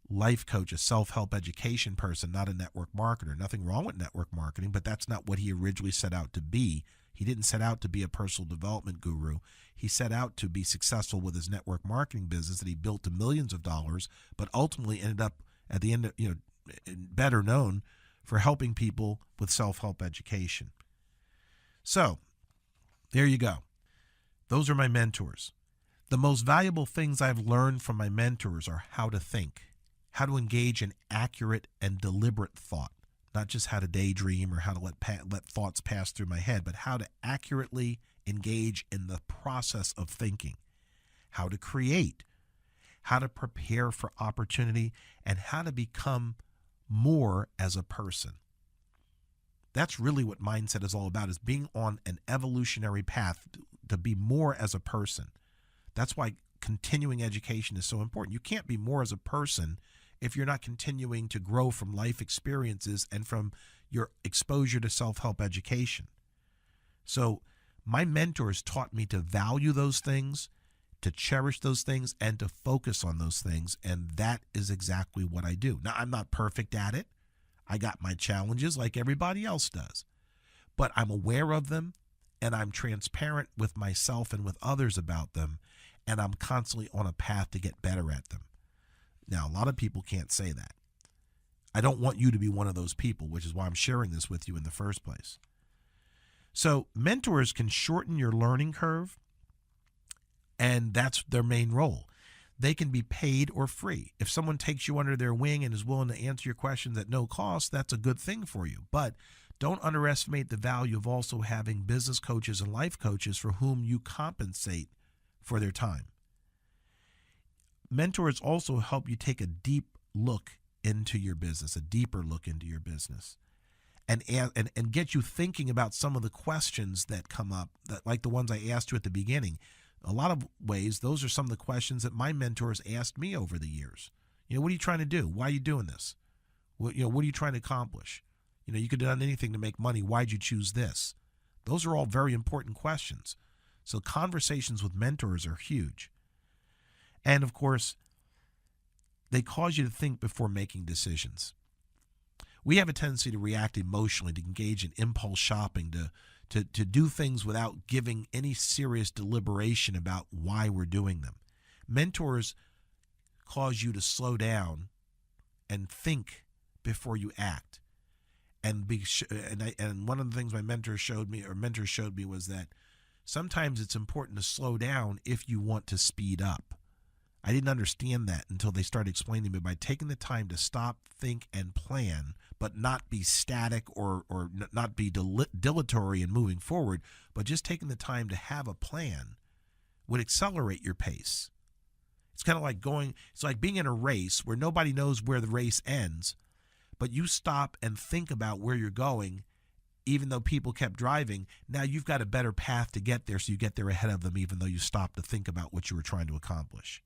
[SPEAKER 1] life coach, a self-help education person, not a network marketer. Nothing wrong with network marketing, but that's not what he originally set out to be. He didn't set out to be a personal development guru. He set out to be successful with his network marketing business that he built to millions of dollars, but ultimately ended up at the end, better known for helping people with self-help education. So there you go. Those are my mentors. The most valuable things I've learned from my mentors are how to think, how to engage in accurate and deliberate thought, not just how to daydream or how to let thoughts pass through my head, but how to accurately engage in the process of thinking, how to create, how to prepare for opportunity, and how to become more as a person. That's really what mindset is all about, is being on an evolutionary path to be more as a person. That's why continuing education is so important. You can't be more as a person if you're not continuing to grow from life experiences and from your exposure to self-help education. So my mentors taught me to value those things, to cherish those things, and to focus on those things. And that is exactly what I do. Now, I'm not perfect at it. I got my challenges like everybody else does, but I'm aware of them, and I'm transparent with myself and with others about them, and I'm constantly on a path to get better at them. Now, a lot of people can't say that. I don't want you to be one of those people, which is why I'm sharing this with you in the first place. So mentors can shorten your learning curve, and that's their main role. They can be paid or free. If someone takes you under their wing and is willing to answer your questions at no cost, that's a good thing for you. But don't underestimate the value of also having business coaches and life coaches for whom you compensate for their time. Mentors also help you take a deep look into your business, a deeper look into your business, and get you thinking about some of the questions that come up, that, like the ones I asked you at the beginning. A lot of ways, those are some of the questions that my mentors asked me over the years. What are you trying to do? Why are you doing this? What are you trying to accomplish? You could have done anything to make money. Why'd you choose this? Those are all very important questions. So conversations with mentors are huge. And of course, they cause you to think before making decisions. We have a tendency to react emotionally, to engage in impulse shopping, to do things without giving any serious deliberation about why we're doing them. Mentors cause you to slow down and think before you act. And one of the things my mentors showed me was that sometimes it's important to slow down if you want to speed up. I didn't understand that until they started explaining to me, by taking the time to stop, think, and plan, but not be static or not be dilatory in moving forward, but just taking the time to have a plan would accelerate your pace. It's kind of like it's like being in a race where nobody knows where the race ends, but you stop and think about where you're going, even though people kept driving. Now you've got a better path to get there, so you get there ahead of them, even though you stopped to think about what you were trying to accomplish.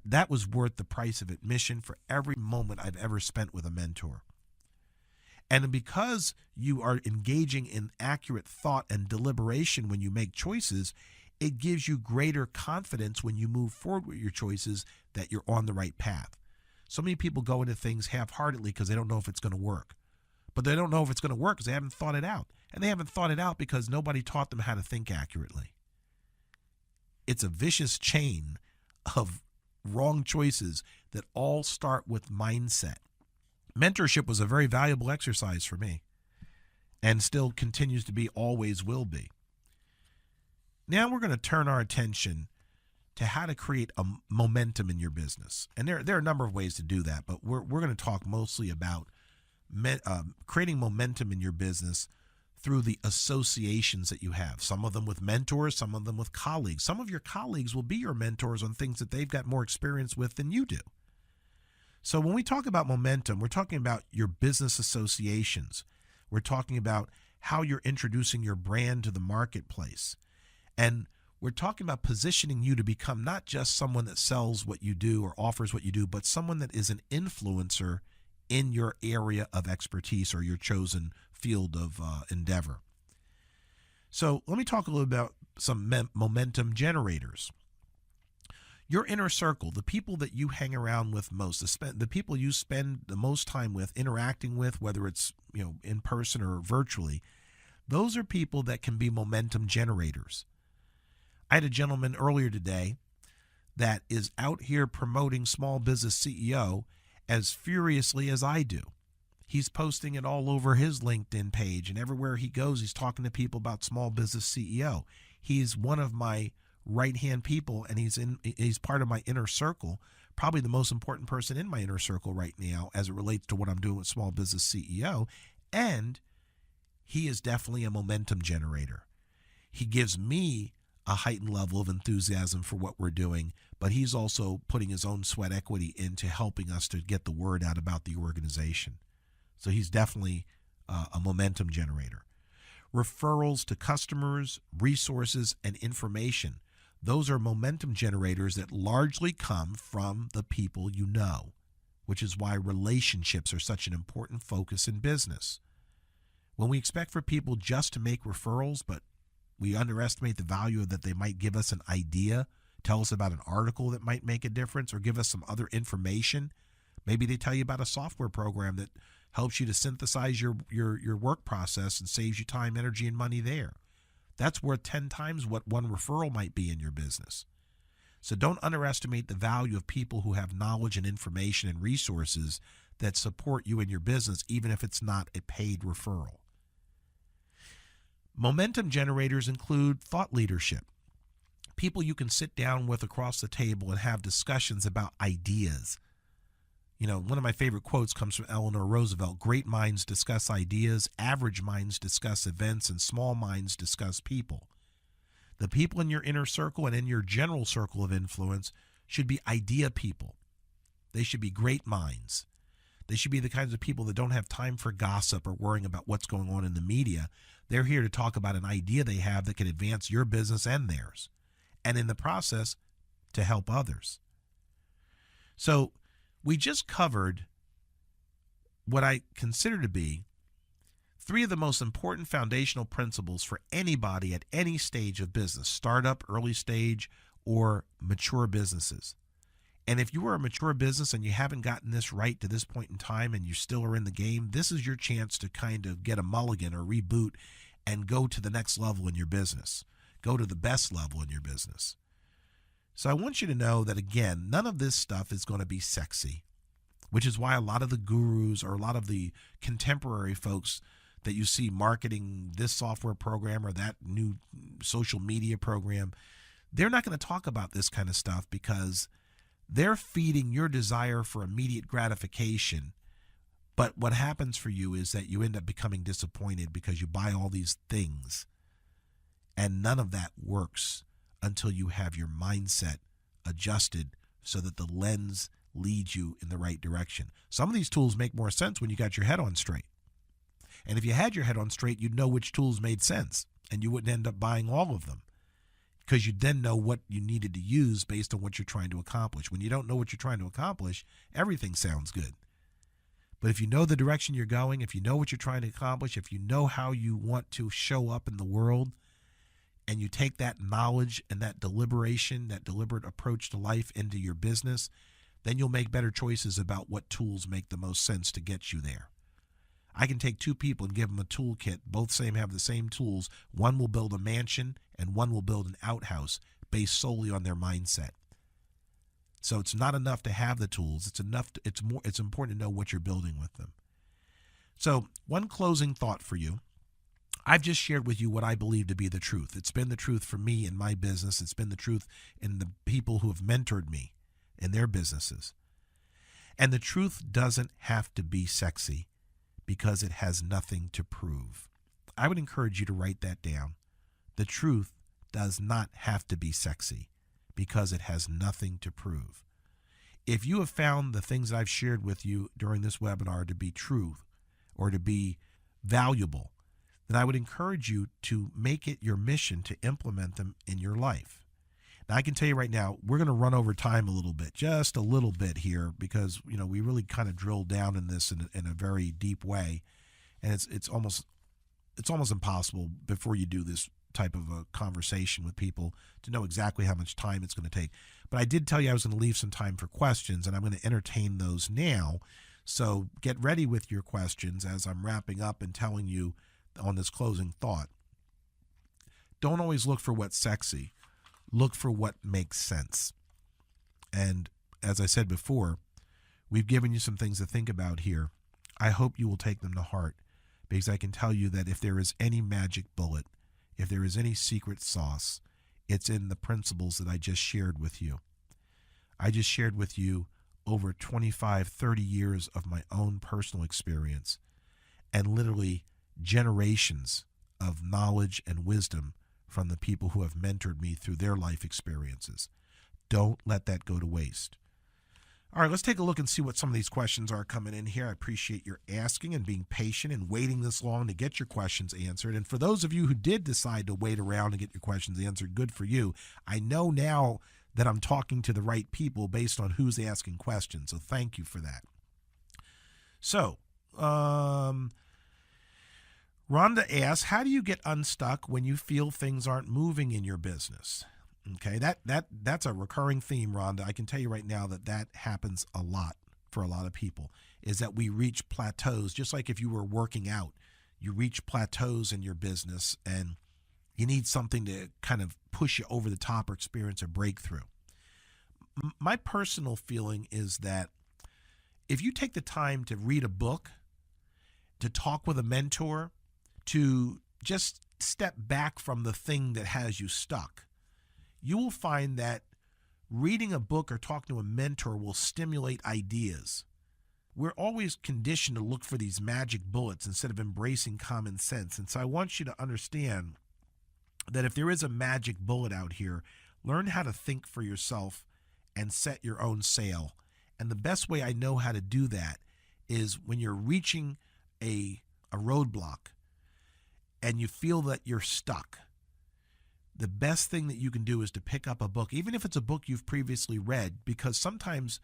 [SPEAKER 1] That was worth the price of admission for every moment I've ever spent with a mentor. And because you are engaging in accurate thought and deliberation when you make choices, it gives you greater confidence when you move forward with your choices that you're on the right path. So many people go into things half-heartedly because they don't know if it's going to work. But they don't know if it's going to work because they haven't thought it out. And they haven't thought it out because nobody taught them how to think accurately. It's a vicious chain of wrong choices that all start with mindset. Mentorship was a very valuable exercise for me, and still continues to be, always will be. Now we're going to turn our attention to how to create a momentum in your business. And there are a number of ways to do that, but we're going to talk mostly about creating momentum in your business through the associations that you have. Some of them with mentors, some of them with colleagues. Some of your colleagues will be your mentors on things that they've got more experience with than you do. So when we talk about momentum, we're talking about your business associations. We're talking about how you're introducing your brand to the marketplace. And we're talking about positioning you to become not just someone that sells what you do or offers what you do, but someone that is an influencer in your area of expertise or your chosen field of endeavor. So let me talk a little about some momentum generators. Your inner circle, the people that you hang around with most, the people you spend the most time with, interacting with, whether it's in person or virtually, those are people that can be momentum generators. I had a gentleman earlier today that is out here promoting Small Business CEO as furiously as I do. He's posting it all over his LinkedIn page, and everywhere he goes, he's talking to people about Small Business CEO. He's one of my right-hand people, and he's part of my inner circle, probably the most important person in my inner circle right now as it relates to what I'm doing with Small Business CEO, and he is definitely a momentum generator. He gives me a heightened level of enthusiasm for what we're doing, but he's also putting his own sweat equity into helping us to get the word out about the organization. So he's definitely a momentum generator. Referrals to customers, resources, and information. Those are momentum generators that largely come from the people you know, which is why relationships are such an important focus in business. When we expect for people just to make referrals, but we underestimate the value that they might give us an idea, tell us about an article that might make a difference, or give us some other information. Maybe they tell you about a software program that helps you to synthesize your work process and saves you time, energy, and money there. That's worth 10 times what one referral might be in your business. So don't underestimate the value of people who have knowledge and information and resources that support you in your business, even if it's not a paid referral. Momentum generators include thought leadership. People you can sit down with across the table and have discussions about ideas. You know, one of my favorite quotes comes from Eleanor Roosevelt: great minds discuss ideas, average minds discuss events, and small minds discuss people. The people in your inner circle and in your general circle of influence should be idea people. They should be great minds. They should be the kinds of people that don't have time for gossip or worrying about what's going on in the media. They're here to talk about an idea they have that can advance your business and theirs, and in the process, to help others. So we just covered what I consider to be 3 of the most important foundational principles for anybody at any stage of business, startup, early stage, or mature businesses. And if you are a mature business and you haven't gotten this right to this point in time and you still are in the game, this is your chance to kind of get a mulligan or reboot and go to the next level in your business. Go to the best level in your business. So I want you to know that, again, none of this stuff is going to be sexy, which is why a lot of the gurus or a lot of the contemporary folks that you see marketing this software program or that new social media program, they're not going to talk about this kind of stuff because they're feeding your desire for immediate gratification. But what happens for you is that you end up becoming disappointed because you buy all these things, and none of that works until you have your mindset adjusted so that the lens leads you in the right direction. Some of these tools make more sense when you got your head on straight. And if you had your head on straight, you'd know which tools made sense, and you wouldn't end up buying all of them because you'd then know what you needed to use based on what you're trying to accomplish. When you don't know what you're trying to accomplish, everything sounds good. But if you know the direction you're going, if you know what you're trying to accomplish, if you know how you want to show up in the world, and you take that knowledge and that deliberation, that deliberate approach to life into your business, then you'll make better choices about what tools make the most sense to get you there. I can take 2 people and give them a toolkit. Both have the same tools. One will build a mansion and one will build an outhouse based solely on their mindset. So it's not enough to have the tools. It's important to know what you're building with them. So one closing thought for you. I've just shared with you what I believe to be the truth. It's been the truth for me in my business. It's been the truth in the people who have mentored me in their businesses. And the truth doesn't have to be sexy because it has nothing to prove. I would encourage you to write that down. The truth does not have to be sexy because it has nothing to prove. If you have found the things that I've shared with you during this webinar to be true or to be valuable, then I would encourage you to make it your mission to implement them in your life. Now, I can tell you right now, we're going to run over time a little bit, just a little bit here, because we really kind of drilled down in this in a very deep way, and it's almost impossible before you do this type of a conversation with people to know exactly how much time it's going to take. But I did tell you I was going to leave some time for questions, and I'm going to entertain those now. So get ready with your questions as I'm wrapping up and telling you on this closing thought. Don't always look for what's sexy. Look for what makes sense. And as I said before, we've given you some things to think about here. I hope you will take them to heart, because I can tell you that if there is any magic bullet, if there is any secret sauce, it's in the principles that I just shared with you. I just shared with you over 25, 30 years of my own personal experience and literally generations of knowledge and wisdom from the people who have mentored me through their life experiences. Don't let that go to waste. All right, let's take a look and see what some of these questions are coming in here. I appreciate your asking and being patient and waiting this long to get your questions answered. And for those of you who did decide to wait around and get your questions answered, good for you. I know now that I'm talking to the right people based on who's asking questions. So thank you for that. So, Rhonda asks, how do you get unstuck when you feel things aren't moving in your business? Okay, that's a recurring theme, Rhonda. I can tell you right now that happens a lot for a lot of people, is that we reach plateaus, just like if you were working out. You reach plateaus in your business and you need something to kind of push you over the top or experience a breakthrough. My personal feeling is that if you take the time to read a book, to talk with a mentor, to just step back from the thing that has you stuck, you will find that reading a book or talking to a mentor will stimulate ideas. We're always conditioned to look for these magic bullets instead of embracing common sense. And so I want you to understand that if there is a magic bullet out here, learn how to think for yourself and set your own sail. And the best way I know how to do that is when you're reaching a roadblock and you feel that you're stuck. The best thing that you can do is to pick up a book, even if it's a book you've previously read, because sometimes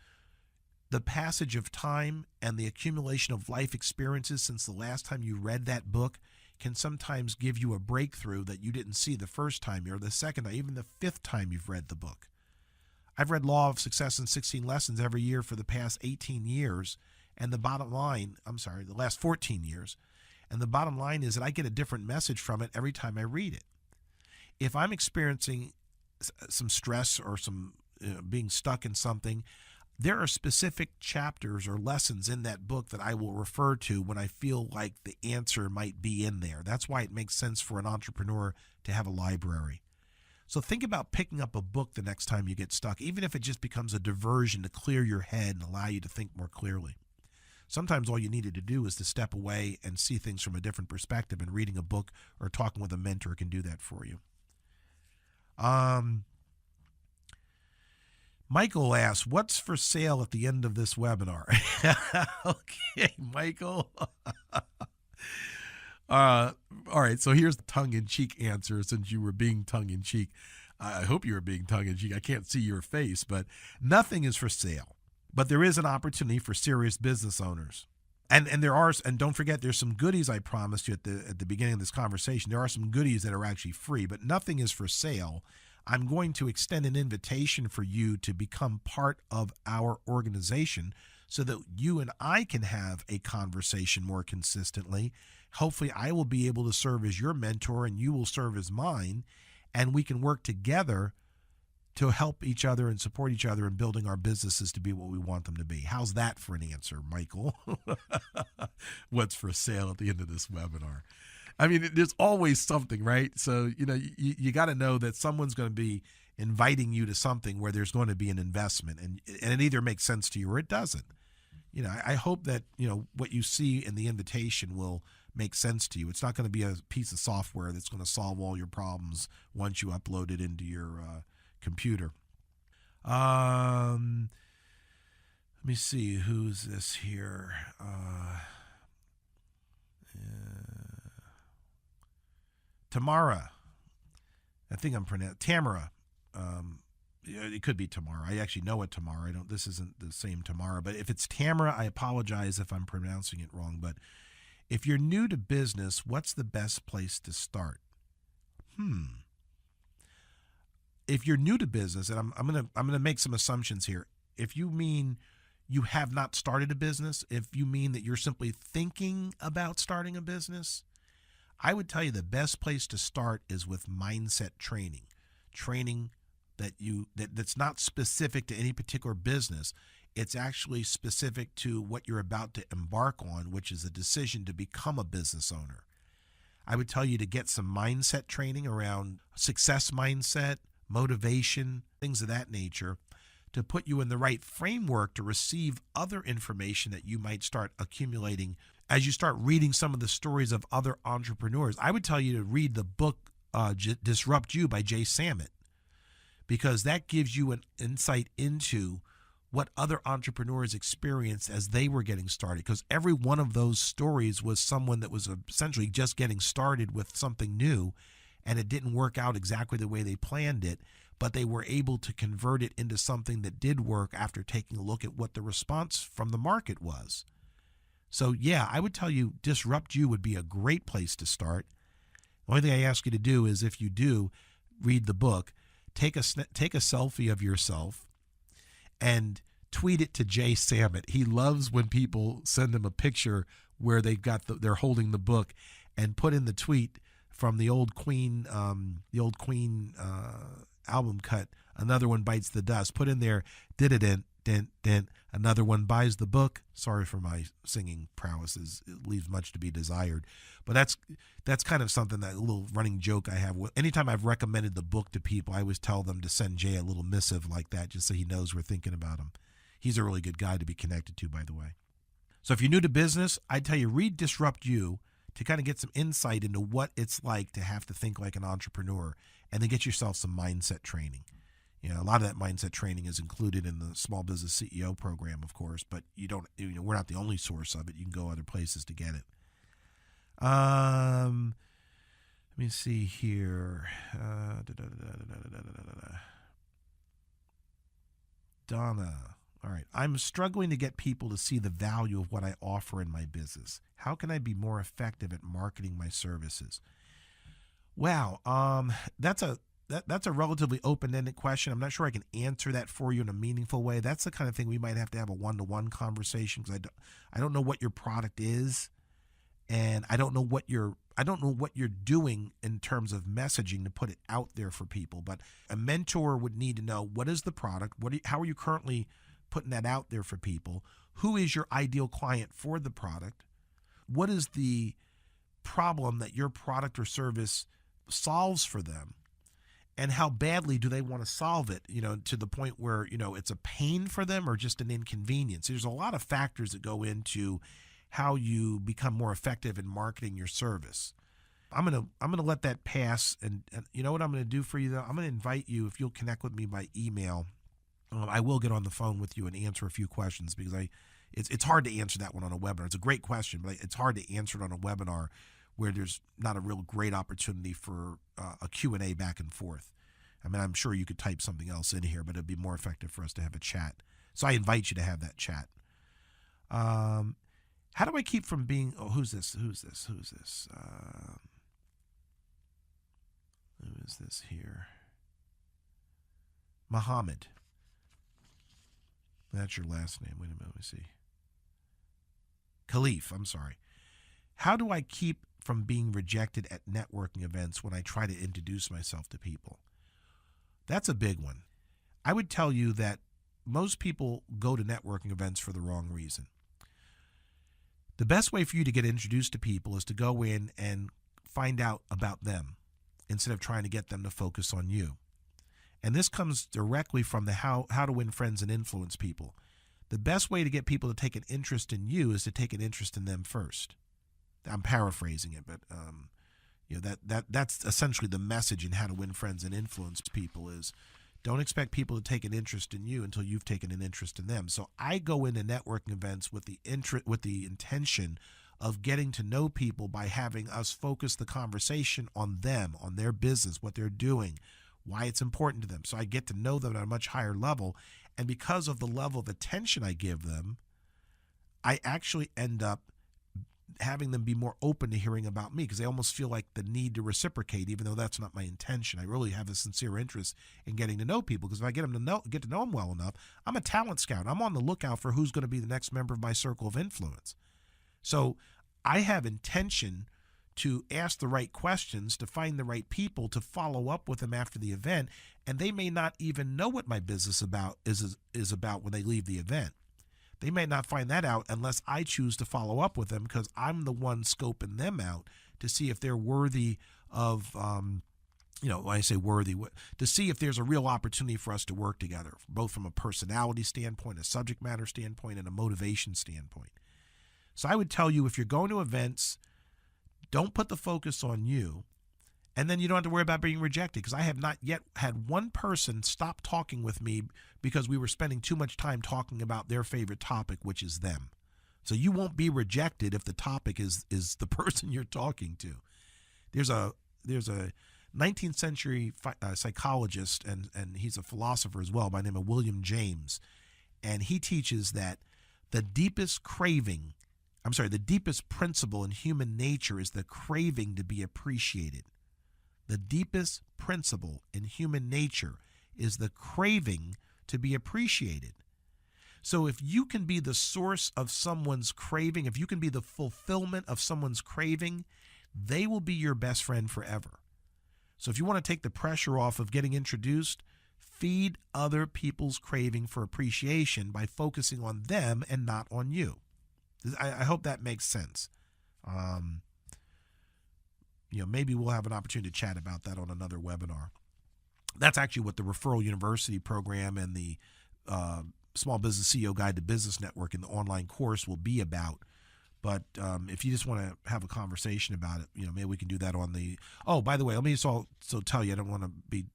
[SPEAKER 1] the passage of time and the accumulation of life experiences since the last time you read that book can sometimes give you a breakthrough that you didn't see the first time or the second, or even the fifth time you've read the book. I've read Law of Success in 16 Lessons every year for the past 18 years, and the last 14 years, and the bottom line is that I get a different message from it every time I read it. If I'm experiencing some stress or some being stuck in something, there are specific chapters or lessons in that book that I will refer to when I feel like the answer might be in there. That's why it makes sense for an entrepreneur to have a library. So think about picking up a book the next time you get stuck, even if it just becomes a diversion to clear your head and allow you to think more clearly. Sometimes all you needed to do is to step away and see things from a different perspective, and reading a book or talking with a mentor can do that for you. Michael asks, what's for sale at the end of this webinar? Okay, Michael. All right, so here's the tongue-in-cheek answer, since you were being tongue-in-cheek. I hope you were being tongue-in-cheek. I can't see your face, but nothing is for sale. But there is an opportunity for serious business owners. And don't forget, there's some goodies I promised you at the beginning of this conversation. There are some goodies that are actually free, but nothing is for sale. I'm going to extend an invitation for you to become part of our organization so that you and I can have a conversation more consistently. Hopefully, I will be able to serve as your mentor and you will serve as mine, and we can work together to help each other and support each other in building our businesses to be what we want them to be. How's that for an answer, Michael? What's for sale at the end of this webinar? I mean, there's always something, right? So, you got to know that someone's going to be inviting you to something where there's going to be an investment, and it either makes sense to you or it doesn't. I hope that, what you see in the invitation will make sense to you. It's not going to be a piece of software that's going to solve all your problems once you upload it into your computer. Let me see, who's this here? Tamara. I think I'm pronouncing Tamara. It could be Tamara. I actually know it Tamara. This isn't the same Tamara, but if it's Tamara, I apologize if I'm pronouncing it wrong. But if you're new to business, what's the best place to start? If you're new to business, and I'm gonna make some assumptions here. If you mean you have not started a business, if you mean that you're simply thinking about starting a business, I would tell you the best place to start is with mindset training that's not specific to any particular business. It's actually specific to what you're about to embark on, which is a decision to become a business owner. I would tell you to get some mindset training around success mindset, motivation, things of that nature, to put you in the right framework to receive other information that you might start accumulating as you start reading some of the stories of other entrepreneurs. I would tell you to read the book Disrupt You by Jay Samit, because that gives you an insight into what other entrepreneurs experienced as they were getting started. Because every one of those stories was someone that was essentially just getting started with something new, and it didn't work out exactly the way they planned it, but they were able to convert it into something that did work after taking a look at what the response from the market was. So yeah, I would tell you Disrupt You would be a great place to start. The only thing I ask you to do is, if you do read the book, take a selfie of yourself and tweet it to Jay Samit. He loves when people send him a picture where they're holding the book, and put in the tweet from the old Queen album cut, Another One Bites the Dust. Put in there, dent, another one buys the book. Sorry for my singing prowess, it leaves much to be desired. But that's kind of something, that little running joke I have. Anytime I've recommended the book to people, I always tell them to send Jay a little missive like that, just so he knows we're thinking about him. He's a really good guy to be connected to, by the way. So if you're new to business, I'd tell you, read Disrupt You to kind of get some insight into what it's like to have to think like an entrepreneur, and then get yourself some mindset training. You know, a lot of that mindset training is included in the Small Business CEO program, of course, but we're not the only source of it. You can go other places to get it. Let me see here. Donna. All right. I'm struggling to get people to see the value of what I offer in my business. How can I be more effective at marketing my services? Wow. That's a relatively open-ended question. I'm not sure I can answer that for you in a meaningful way. That's the kind of thing we might have to have a one-to-one conversation, because I don't know what your product is, and I don't know what you're doing in terms of messaging to put it out there for people. But a mentor would need to know, what is the product? How are you currently putting that out there for people? Who is your ideal client for the product? What is the problem that your product or service solves for them? And how badly do they want to solve it, to the point where, it's a pain for them or just an inconvenience? There's a lot of factors that go into how you become more effective in marketing your service. I'm gonna let that pass, and you know what I'm gonna do for you, though? I'm gonna invite you, if you'll connect with me by email. I will get on the phone with you and answer a few questions, because it's hard to answer that one on a webinar. It's a great question, but it's hard to answer it on a webinar where there's not a real great opportunity for a Q&A back and forth. I mean, I'm sure you could type something else in here, but it'd be more effective for us to have a chat. So I invite you to have that chat. How do I keep from being, who's this? Who is this here? Muhammad. That's your last name. Wait a minute, let me see. Khalif, I'm sorry. How do I keep from being rejected at networking events when I try to introduce myself to people? That's a big one. I would tell you that most people go to networking events for the wrong reason. The best way for you to get introduced to people is to go in and find out about them instead of trying to get them to focus on you. And this comes directly from the how to win friends and influence people. The best way to get people to take an interest in you is to take an interest in them first. I'm paraphrasing it, but that's essentially the message in how to win friends and influence people is, don't expect people to take an interest in you until you've taken an interest in them. So I go into networking events with the intention of getting to know people by having us focus the conversation on them, on their business, what they're doing, why it's important to them. So I get to know them at a much higher level. And because of the level of attention I give them, I actually end up having them be more open to hearing about me, because they almost feel like the need to reciprocate, even though that's not my intention. I really have a sincere interest in getting to know people, because if I get to know them well enough, I'm a talent scout. I'm on the lookout for who's going to be the next member of my circle of influence. So I have intention to ask the right questions, to find the right people, to follow up with them after the event, and they may not even know what my business is about when they leave the event. They may not find that out unless I choose to follow up with them, because I'm the one scoping them out to see if they're worthy of, when I say worthy, to see if there's a real opportunity for us to work together, both from a personality standpoint, a subject matter standpoint, and a motivation standpoint. So I would tell you, if you're going to events, don't put the focus on you, And then you don't have to worry about being rejected, because I have not yet had one person stop talking with me because we were spending too much time talking about their favorite topic, which is them. So you won't be rejected if the topic is the person you're talking to. There's a 19th century psychologist, and he's a philosopher as well, by the name of William James. And he teaches that the deepest principle in human nature is the craving to be appreciated. The deepest principle in human nature is the craving to be appreciated. So if you can be the source of someone's craving, if you can be the fulfillment of someone's craving, they will be your best friend forever. So if you want to take the pressure off of getting introduced, feed other people's craving for appreciation by focusing on them and not on you. I hope that makes sense. Maybe we'll have an opportunity to chat about that on another webinar. That's actually what the Referral University program and the Small Business CEO Guide to Business Network in the online course will be about. But if you just want to have a conversation about it, maybe we can do that on the. Oh, by the way, let me just also tell you, I don't want to be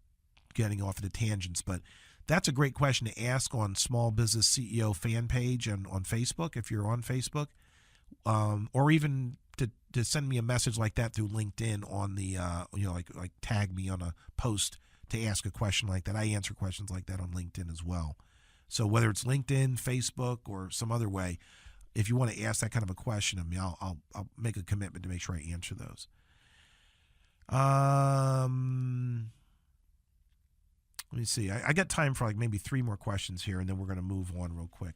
[SPEAKER 1] getting off into tangents, but that's a great question to ask on Small Business CEO fan page and on Facebook, if you're on Facebook, or even to send me a message like that through LinkedIn on the, like tag me on a post to ask a question like that. I answer questions like that on LinkedIn as well. So whether it's LinkedIn, Facebook, or some other way, if you want to ask that kind of a question of me, I'll make a commitment to make sure I answer those. Let me see. I got time for like maybe 3 more questions here, and then we're going to move on real quick.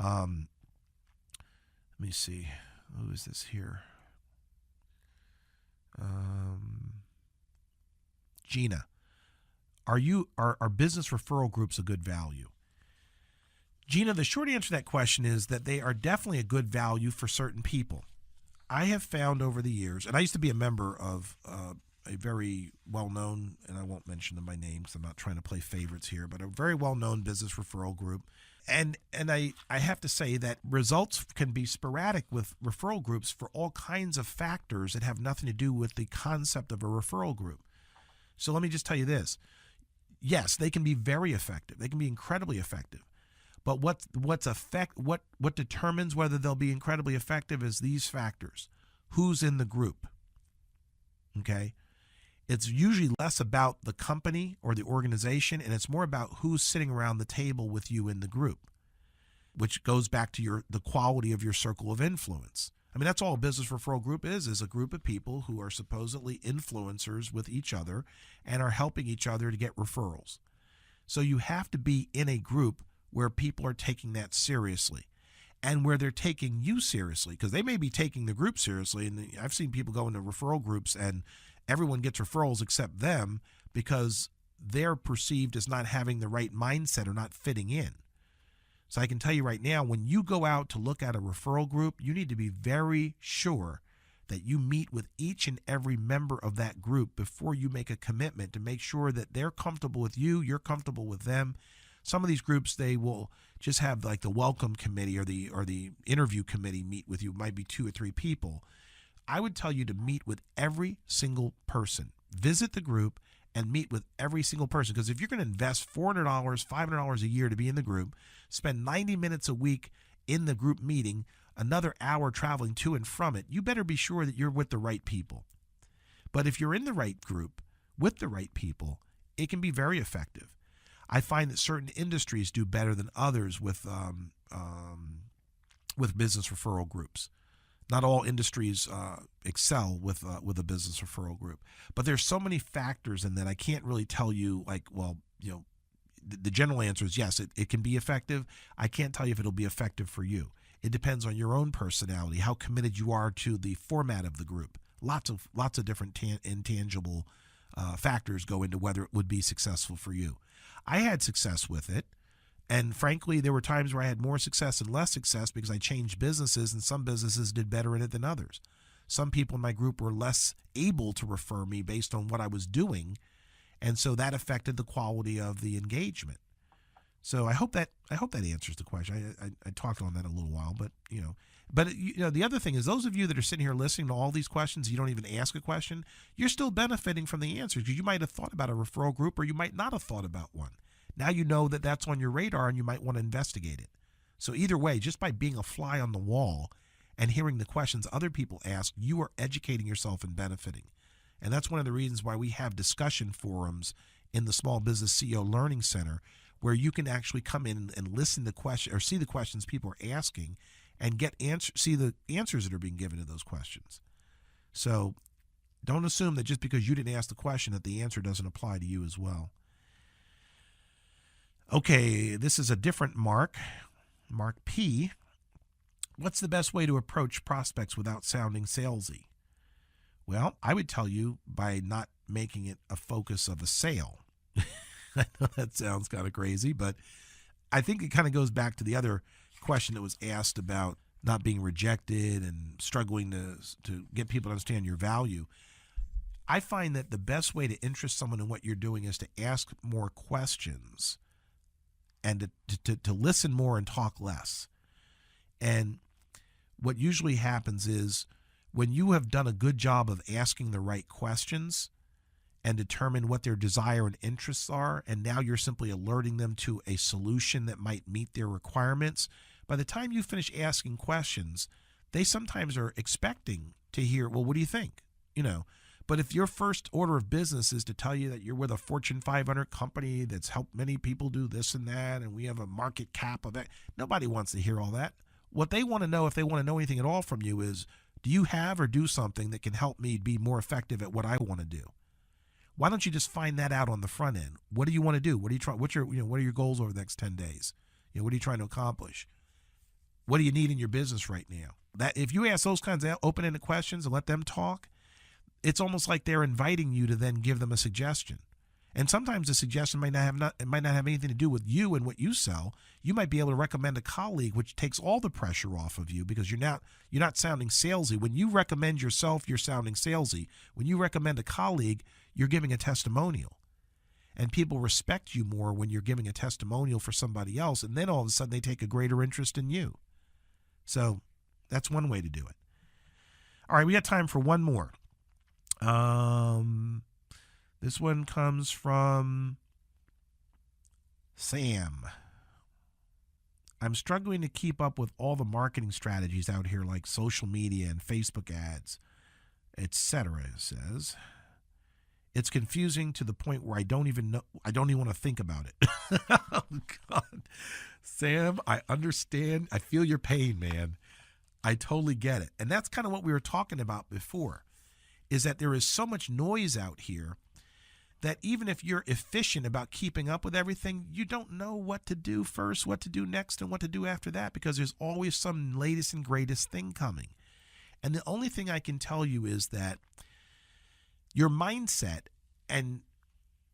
[SPEAKER 1] Let me see. Who is this here? Gina, are business referral groups a good value? Gina, the short answer to that question is that they are definitely a good value for certain people. I have found over the years, and I used to be a member of a very well-known, and I won't mention them by name because I'm not trying to play favorites here, but a very well-known business referral group. And I have to say that results can be sporadic with referral groups for all kinds of factors that have nothing to do with the concept of a referral group. So let me just tell you this. Yes, they can be very effective. They can be incredibly effective. But what determines whether they'll be incredibly effective is these factors. Who's in the group? Okay? It's usually less about the company or the organization, and it's more about who's sitting around the table with you in the group, which goes back to the quality of your circle of influence. I mean, that's all a business referral group is a group of people who are supposedly influencers with each other and are helping each other to get referrals. So you have to be in a group where people are taking that seriously and where they're taking you seriously, because they may be taking the group seriously. And I've seen people go into referral groups and everyone gets referrals except them because they're perceived as not having the right mindset or not fitting in. So I can tell you right now, when you go out to look at a referral group, you need to be very sure that you meet with each and every member of that group before you make a commitment, to make sure that they're comfortable with you, you're comfortable with them. Some of these groups, they will just have like the welcome committee or the interview committee meet with you. It might be 2 or 3 people. I would tell you to meet with every single person. Visit the group and meet with every single person. Because if you're going to invest $400, $500 a year to be in the group, spend 90 minutes a week in the group meeting, another hour traveling to and from it, you better be sure that you're with the right people. But if you're in the right group with the right people, it can be very effective. I find that certain industries do better than others with business referral groups. Not all industries excel with a business referral group, but there's so many factors in that I can't really tell you the general answer is yes, it can be effective. I can't tell you if it'll be effective for you. It depends on your own personality, how committed you are to the format of the group. Lots of different intangible factors go into whether it would be successful for you. I had success with it. And frankly, there were times where I had more success and less success because I changed businesses, and some businesses did better in it than others. Some people in my group were less able to refer me based on what I was doing, and so that affected the quality of the engagement. So I hope that answers the question. I talked on that a little while, but the other thing is, those of you that are sitting here listening to all these questions, you don't even ask a question, you're still benefiting from the answers, because you might have thought about a referral group, or you might not have thought about one. Now you know that that's on your radar, and you might want to investigate it. So either way, just by being a fly on the wall and hearing the questions other people ask, you are educating yourself and benefiting. And that's one of the reasons why we have discussion forums in the Small Business CEO Learning Center, where you can actually come in and listen to questions, or see the questions people are asking, and see the answers that are being given to those questions. So don't assume that just because you didn't ask the question that the answer doesn't apply to you as well. Okay, this is a different Mark. Mark P. What's the best way to approach prospects without sounding salesy? Well, I would tell you by not making it a focus of a sale. I know that sounds kind of crazy, but I think it kind of goes back to the other question that was asked about not being rejected and struggling to get people to understand your value. I find that the best way to interest someone in what you're doing is to ask more questions and to listen more and talk less. And what usually happens is, when you have done a good job of asking the right questions and determine what their desire and interests are, and now you're simply alerting them to a solution that might meet their requirements, by the time you finish asking questions, they sometimes are expecting to hear, well, what do you think? But if your first order of business is to tell you that you're with a Fortune 500 company that's helped many people do this and that, and we have a market cap of that, nobody wants to hear all that. What they want to know, if they want to know anything at all from you, is, do you have or do something that can help me be more effective at what I want to do? Why don't you just find that out on the front end? What do you want to do? What are you trying? What are your goals over the next 10 days? What are you trying to accomplish? What do you need in your business right now? That if you ask those kinds of open-ended questions and let them talk, it's almost like they're inviting you to then give them a suggestion. And sometimes the suggestion might not have anything to do with you and what you sell. You might be able to recommend a colleague, which takes all the pressure off of you, because you're not sounding salesy. When you recommend yourself, you're sounding salesy. When you recommend a colleague, you're giving a testimonial. And people respect you more when you're giving a testimonial for somebody else, and then all of a sudden they take a greater interest in you. So that's one way to do it. All right, we got time for one more. This one comes from Sam. I'm struggling to keep up with all the marketing strategies out here, like social media and Facebook ads, etc. It says it's confusing to the point where I don't even want to think about it. Oh God, Sam, I understand. I feel your pain, man. I totally get it. And that's kind of what we were talking about before, is that there is so much noise out here that even if you're efficient about keeping up with everything, you don't know what to do first, what to do next, and what to do after that, because there's always some latest and greatest thing coming. And the only thing I can tell you is that your mindset and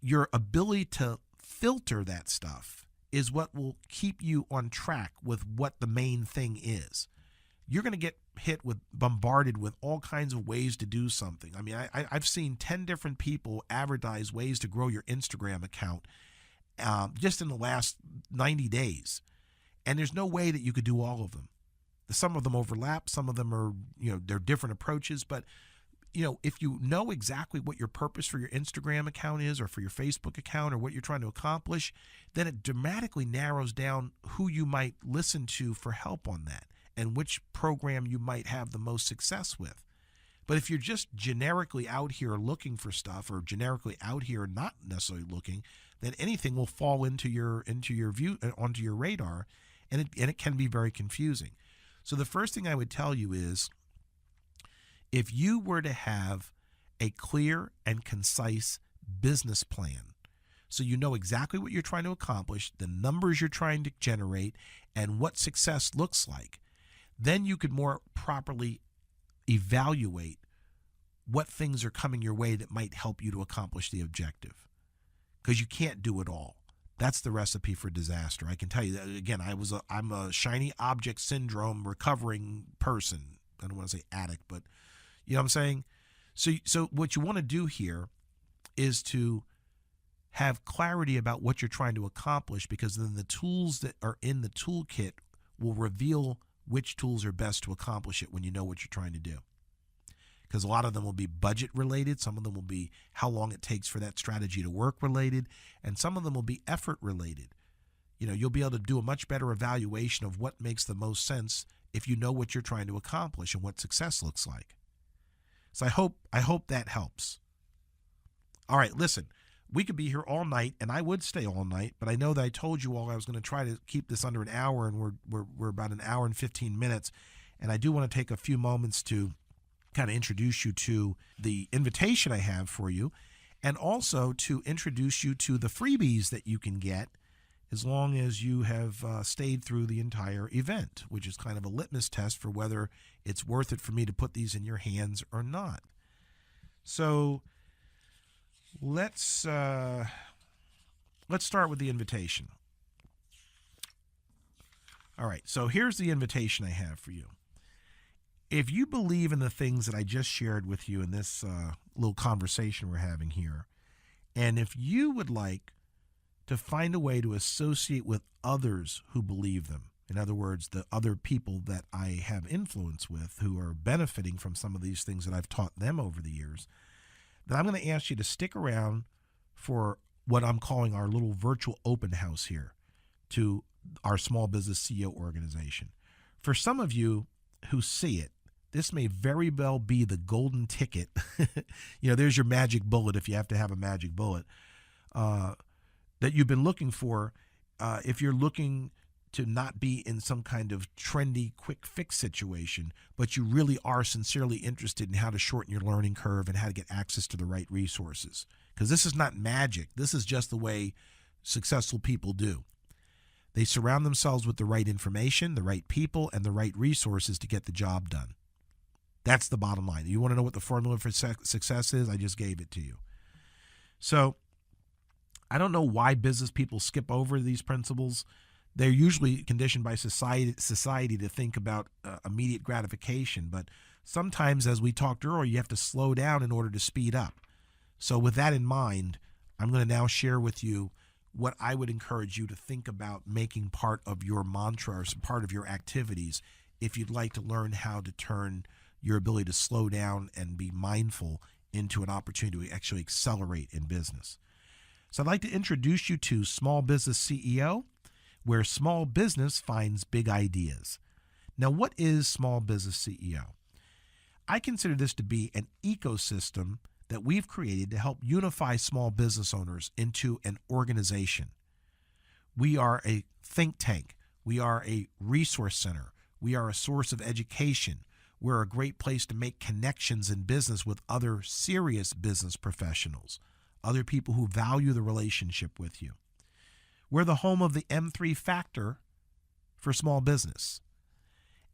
[SPEAKER 1] your ability to filter that stuff is what will keep you on track with what the main thing is. You're going to get bombarded with all kinds of ways to do something. I mean, I've seen 10 different people advertise ways to grow your Instagram account just in the last 90 days. And there's no way that you could do all of them. Some of them overlap. Some of them are, they're different approaches. But, if you know exactly what your purpose for your Instagram account is, or for your Facebook account, or what you're trying to accomplish, then it dramatically narrows down who you might listen to for help on that, and which program you might have the most success with. But if you're just generically out here looking for stuff, or generically out here not necessarily looking, then anything will fall into your view, onto your radar, and it can be very confusing. So the first thing I would tell you is, if you were to have a clear and concise business plan, so you know exactly what you're trying to accomplish, the numbers you're trying to generate, and what success looks like, then you could more properly evaluate what things are coming your way that might help you to accomplish the objective. Because you can't do it all. That's the recipe for disaster. I can tell you that, again, I'm a shiny object syndrome recovering person. I don't want to say addict, but you know what I'm saying? So what you want to do here is to have clarity about what you're trying to accomplish, because then the tools that are in the toolkit will reveal which tools are best to accomplish it when you know what you're trying to do. Because a lot of them will be budget related, some of them will be how long it takes for that strategy to work related, and some of them will be effort related. You'll be able to do a much better evaluation of what makes the most sense if you know what you're trying to accomplish and what success looks like. So I hope that helps. All right, listen, we could be here all night, and I would stay all night, but I know that I told you all I was going to try to keep this under an hour, and we're about an hour and 15 minutes, and I do want to take a few moments to kind of introduce you to the invitation I have for you, and also to introduce you to the freebies that you can get as long as you have stayed through the entire event, which is kind of a litmus test for whether it's worth it for me to put these in your hands or not. So let's start with the invitation. All right, so here's the invitation I have for you. If you believe in the things that I just shared with you in this little conversation we're having here, and if you would like to find a way to associate with others who believe them, in other words, the other people that I have influence with who are benefiting from some of these things that I've taught them over the years, then I'm going to ask you to stick around for what I'm calling our little virtual open house here to our Small Business CEO organization. For some of you who see it, this may very well be the golden ticket. There's your magic bullet, if you have to have a magic bullet, that you've been looking for if you're looking to not be in some kind of trendy quick fix situation, but you really are sincerely interested in how to shorten your learning curve and how to get access to the right resources. Because this is not magic. This is just the way successful people do. They surround themselves with the right information, the right people, and the right resources to get the job done. That's the bottom line. You want to know what the formula for success is? I just gave it to you. So I don't know why business people skip over these principles. They're usually conditioned by society to think about immediate gratification. But sometimes, as we talked earlier, you have to slow down in order to speed up. So with that in mind, I'm going to now share with you what I would encourage you to think about making part of your mantra or part of your activities if you'd like to learn how to turn your ability to slow down and be mindful into an opportunity to actually accelerate in business. So I'd like to introduce you to Small Business CEO, where small business finds big ideas. Now, what is Small Business CEO? I consider this to be an ecosystem that we've created to help unify small business owners into an organization. We are a think tank. We are a resource center. We are a source of education. We're a great place to make connections in business with other serious business professionals, other people who value the relationship with you. We're the home of the M3 factor for small business.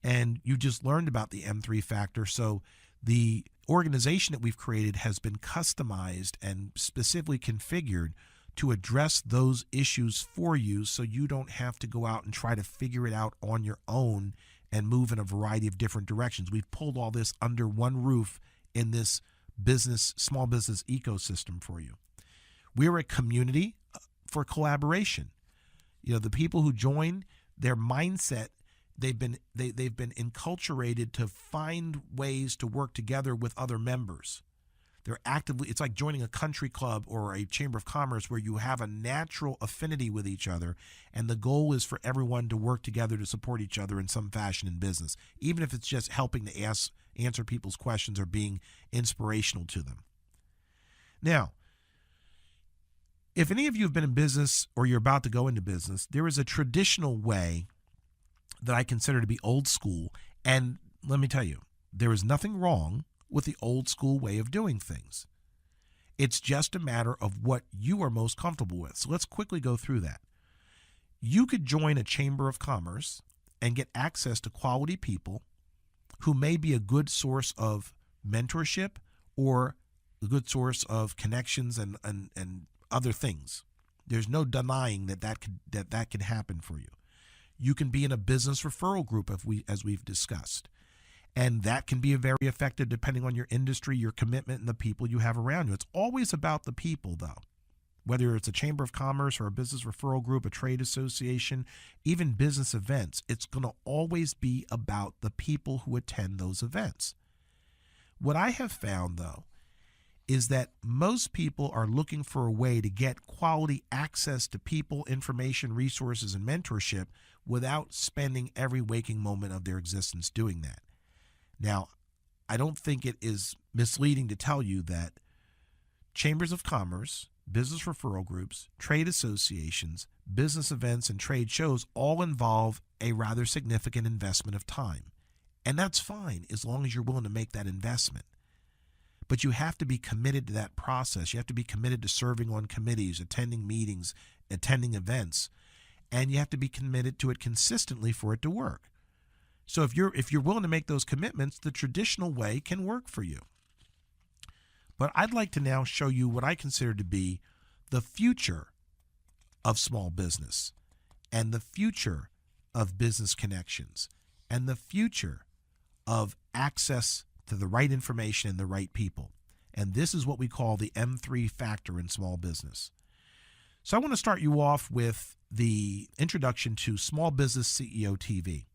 [SPEAKER 1] And you just learned about the M3 factor. So the organization that we've created has been customized and specifically configured to address those issues for you so you don't have to go out and try to figure it out on your own and move in a variety of different directions. We've pulled all this under one roof in this small business ecosystem for you. We're a community for collaboration. The people who join, their mindset, they've been enculturated to find ways to work together with other members. They're actively, it's like joining a country club or a chamber of commerce where you have a natural affinity with each other, and the goal is for everyone to work together to support each other in some fashion in business, even if it's just helping to answer people's questions or being inspirational to them. Now, if any of you have been in business or you're about to go into business, there is a traditional way that I consider to be old school, and let me tell you, there is nothing wrong with the old school way of doing things. It's just a matter of what you are most comfortable with. So let's quickly go through that. You could join a chamber of commerce and get access to quality people who may be a good source of mentorship or a good source of connections and other things. There's no denying that can happen for you. You can be in a business referral group as we've discussed. And that can be very effective depending on your industry, your commitment, and the people you have around you. It's always about the people, though. whether it's a chamber of commerce or a business referral group, a trade association, even business events, it's going to always be about the people who attend those events. What I have found, though, is that most people are looking for a way to get quality access to people, information, resources, and mentorship without spending every waking moment of their existence doing that. Now, I don't think it is misleading to tell you that chambers of commerce, business referral groups, trade associations, business events, and trade shows all involve a rather significant investment of time. And that's fine as long as you're willing to make that investment. But you have to be committed to that process. You have to be committed to serving on committees, attending meetings, attending events, and you have to be committed to it consistently for it to work. So if you're willing to make those commitments, the traditional way can work for you. But I'd like to now show you what I consider to be the future of small business and the future of business connections and the future of access to the right information and the right people. And this is what we call the M3 factor in small business. So I want to start you off with the introduction to Small Business CEO TV.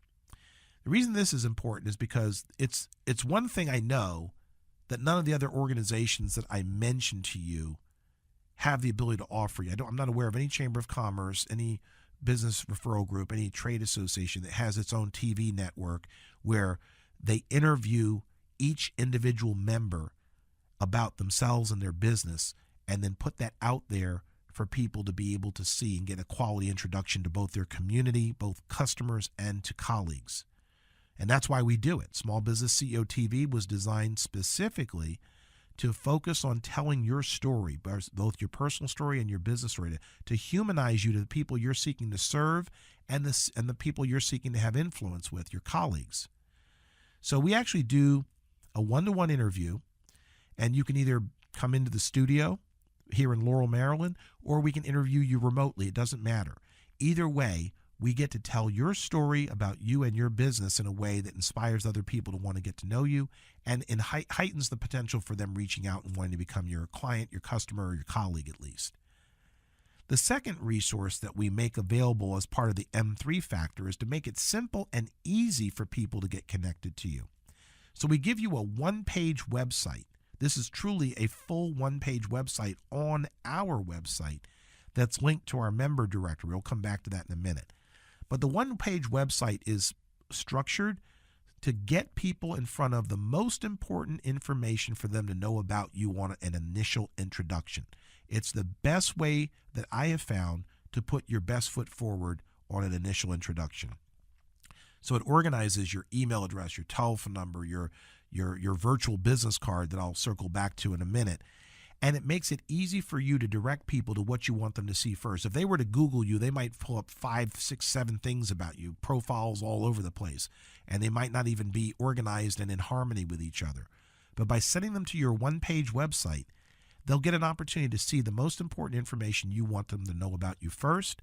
[SPEAKER 1] The reason this is important is because it's one thing I know that none of the other organizations that I mentioned to you have the ability to offer you. I'm not aware of any chamber of commerce, any business referral group, any trade association that has its own TV network where they interview each individual member about themselves and their business and then put that out there for people to be able to see and get a quality introduction to both their community, both customers, and to colleagues. And that's why we do it. Small Business CEO TV was designed specifically to focus on telling your story, both your personal story and your business story, to humanize you to the people you're seeking to serve and the people you're seeking to have influence with, your colleagues. So we actually do a one-to-one interview, and you can either come into the studio here in Laurel, Maryland, or we can interview you remotely. It doesn't matter. Either way, we get to tell your story about you and your business in a way that inspires other people to want to get to know you and heightens the potential for them reaching out and wanting to become your client, your customer, or your colleague at least. The second resource that we make available as part of the M3 factor is to make it simple and easy for people to get connected to you. So we give you a one-page website. This is truly a full one-page website on our website that's linked to our member directory. We'll come back to that in a minute. But the one-page website is structured to get people in front of the most important information for them to know about you on an initial introduction. It's the best way that I have found to put your best foot forward on an initial introduction. So it organizes your email address, your telephone number, your virtual business card that I'll circle back to in a minute. And it makes it easy for you to direct people to what you want them to see first. If they were to Google you, they might pull up 5, 6, 7 things about you, profiles all over the place, and they might not even be organized and in harmony with each other. But by sending them to your one-page website, they'll get an opportunity to see the most important information you want them to know about you first,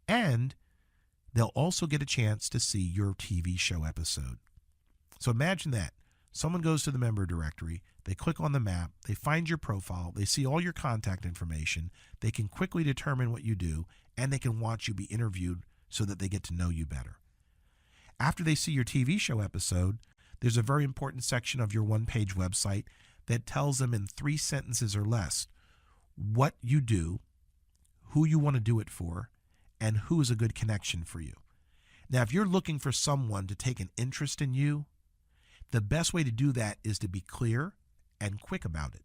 [SPEAKER 1] and they'll also get a chance to see your TV show episode. So imagine that. Someone goes to the member directory, they click on the map, they find your profile, they see all your contact information, they can quickly determine what you do, and they can watch you be interviewed so that they get to know you better. After they see your TV show episode, there's a very important section of your one-page website that tells them in 3 sentences or less what you do, who you want to do it for, and who is a good connection for you. Now, if you're looking for someone to take an interest in you, the best way to do that is to be clear and quick about it.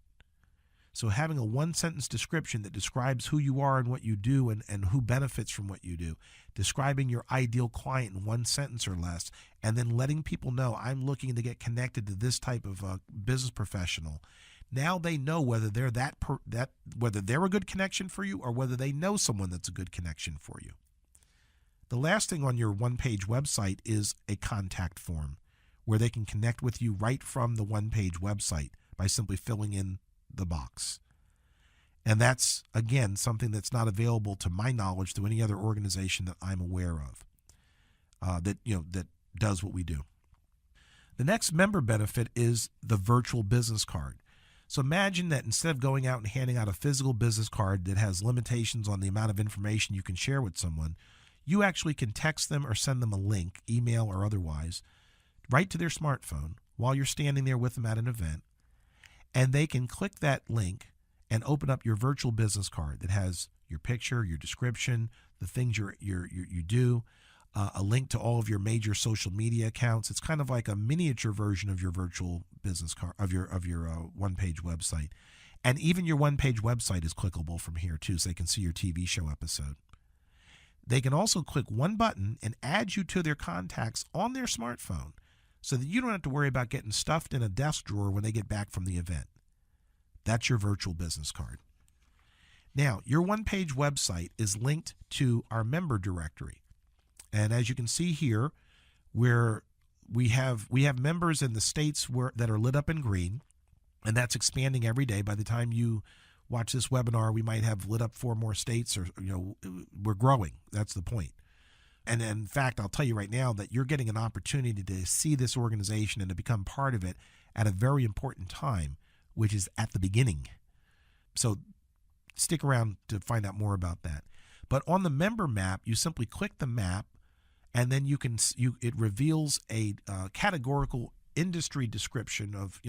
[SPEAKER 1] So having a one-sentence description that describes who you are and what you do and who benefits from what you do, describing your ideal client in 1 sentence or less, and then letting people know I'm looking to get connected to this type of business professional. Now they know whether they're whether they're a good connection for you or whether they know someone that's a good connection for you. The last thing on your one-page website is a contact form where they can connect with you right from the one-page website by simply filling in the box. And that's, again, something that's not available to my knowledge to any other organization that I'm aware of that does what we do. The next member benefit is the virtual business card. So imagine that instead of going out and handing out a physical business card that has limitations on the amount of information you can share with someone, you actually can text them or send them a link, email or otherwise, right to their smartphone while you're standing there with them at an event. And they can click that link and open up your virtual business card that has your picture, your description, the things you do, a link to all of your major social media accounts. It's kind of like a miniature version of your virtual business card, of your one-page website. And even your one-page website is clickable from here too, so they can see your TV show episode. They can also click one button and add you to their contacts on their smartphone so that you don't have to worry about getting stuffed in a desk drawer when they get back from the event. That's your virtual business card. Now, your one-page website is linked to our member directory. And as you can see here, where we have members in the states that are lit up in green, and that's expanding every day. By the time you watch this webinar, we might have lit up 4 more states, or we're growing. That's the point. And in fact, I'll tell you right now that you're getting an opportunity to see this organization and to become part of it at a very important time, which is at the beginning. So stick around to find out more about that. But on the member map, you simply click the map, and then it reveals a categorical industry description of,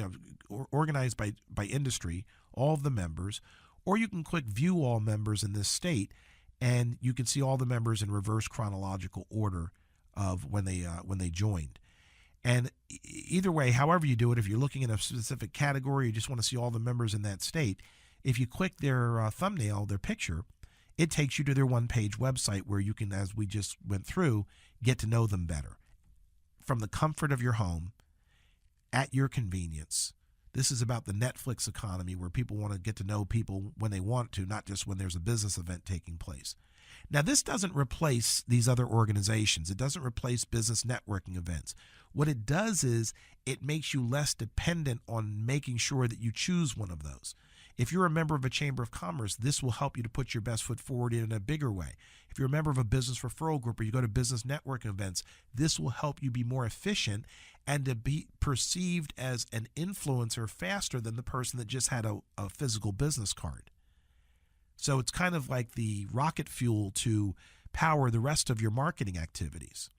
[SPEAKER 1] organized by industry, all of the members, or you can click view all members in this state, and you can see all the members in reverse chronological order of when they joined. And either way, however you do it, if you're looking at a specific category, you just want to see all the members in that state, if you click their thumbnail, their picture, it takes you to their one-page website where you can, as we just went through, get to know them better from the comfort of your home at your convenience. This is about the Netflix economy, where people want to get to know people when they want to, not just when there's a business event taking place. Now, this doesn't replace these other organizations. It doesn't replace business networking events. What it does is it makes you less dependent on making sure that you choose one of those. If you're a member of a chamber of commerce, this will help you to put your best foot forward in a bigger way. If you're a member of a business referral group, or you go to business networking events, this will help you be more efficient and to be perceived as an influencer faster than the person that just had a physical business card. So it's kind of like the rocket fuel to power the rest of your marketing activities.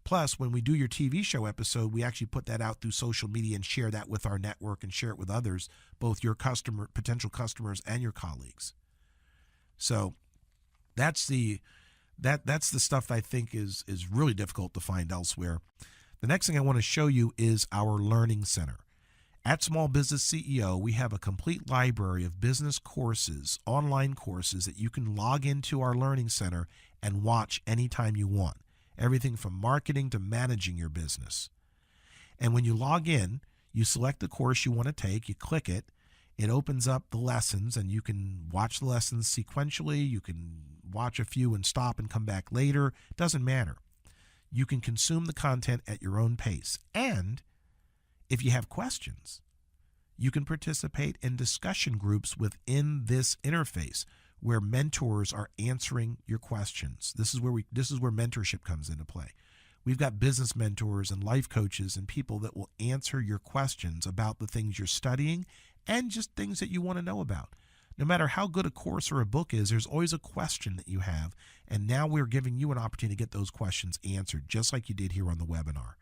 [SPEAKER 1] Plus, when we do your TV show episode, we actually put that out through social media and share that with our network and share it with others, both your potential customers and your colleagues. So that's the stuff that I think is really difficult to find elsewhere. The next thing I want to show you is our Learning Center. At Small Business CEO, we have a complete library of business courses, online courses that you can log into our Learning Center and watch anytime you want. Everything from marketing to managing your business. And when you log in, you select the course you want to take, you click it, it opens up the lessons, and you can watch the lessons sequentially. You can watch a few and stop and come back later. It doesn't matter. You can consume the content at your own pace. And if you have questions, you can participate in discussion groups within this interface where mentors are answering your questions. This is where mentorship comes into play. We've got business mentors and life coaches and people that will answer your questions about the things you're studying and just things that you want to know about. No matter how good a course or a book is, there's always a question that you have, and now we're giving you an opportunity to get those questions answered, just like you did here on the webinar.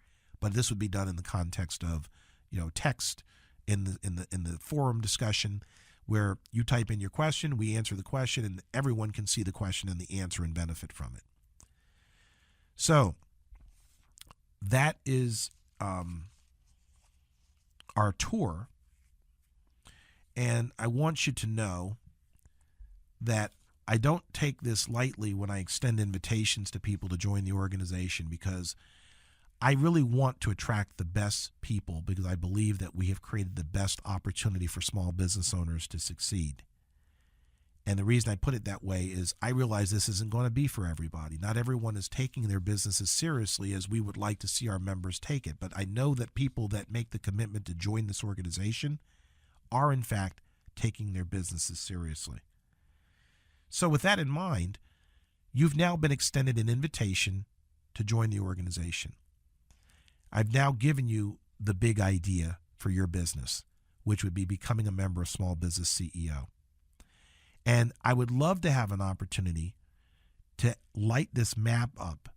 [SPEAKER 1] But this would be done in the context of, text in the forum discussion, where you type in your question, we answer the question, and everyone can see the question and the answer and benefit from it. So that is our tour. And I want you to know that I don't take this lightly when I extend invitations to people to join the organization, because I really want to attract the best people, because I believe that we have created the best opportunity for small business owners to succeed. And the reason I put it that way is I realize this isn't going to be for everybody. Not everyone is taking their business as seriously as we would like to see our members take it. But I know that people that make the commitment to join this organization are, in fact, taking their businesses seriously. So with that in mind, you've now been extended an invitation to join the organization. I've now given you the big idea for your business. which would be becoming a member of Small Business CEO. And I would love to have an opportunity to light this map up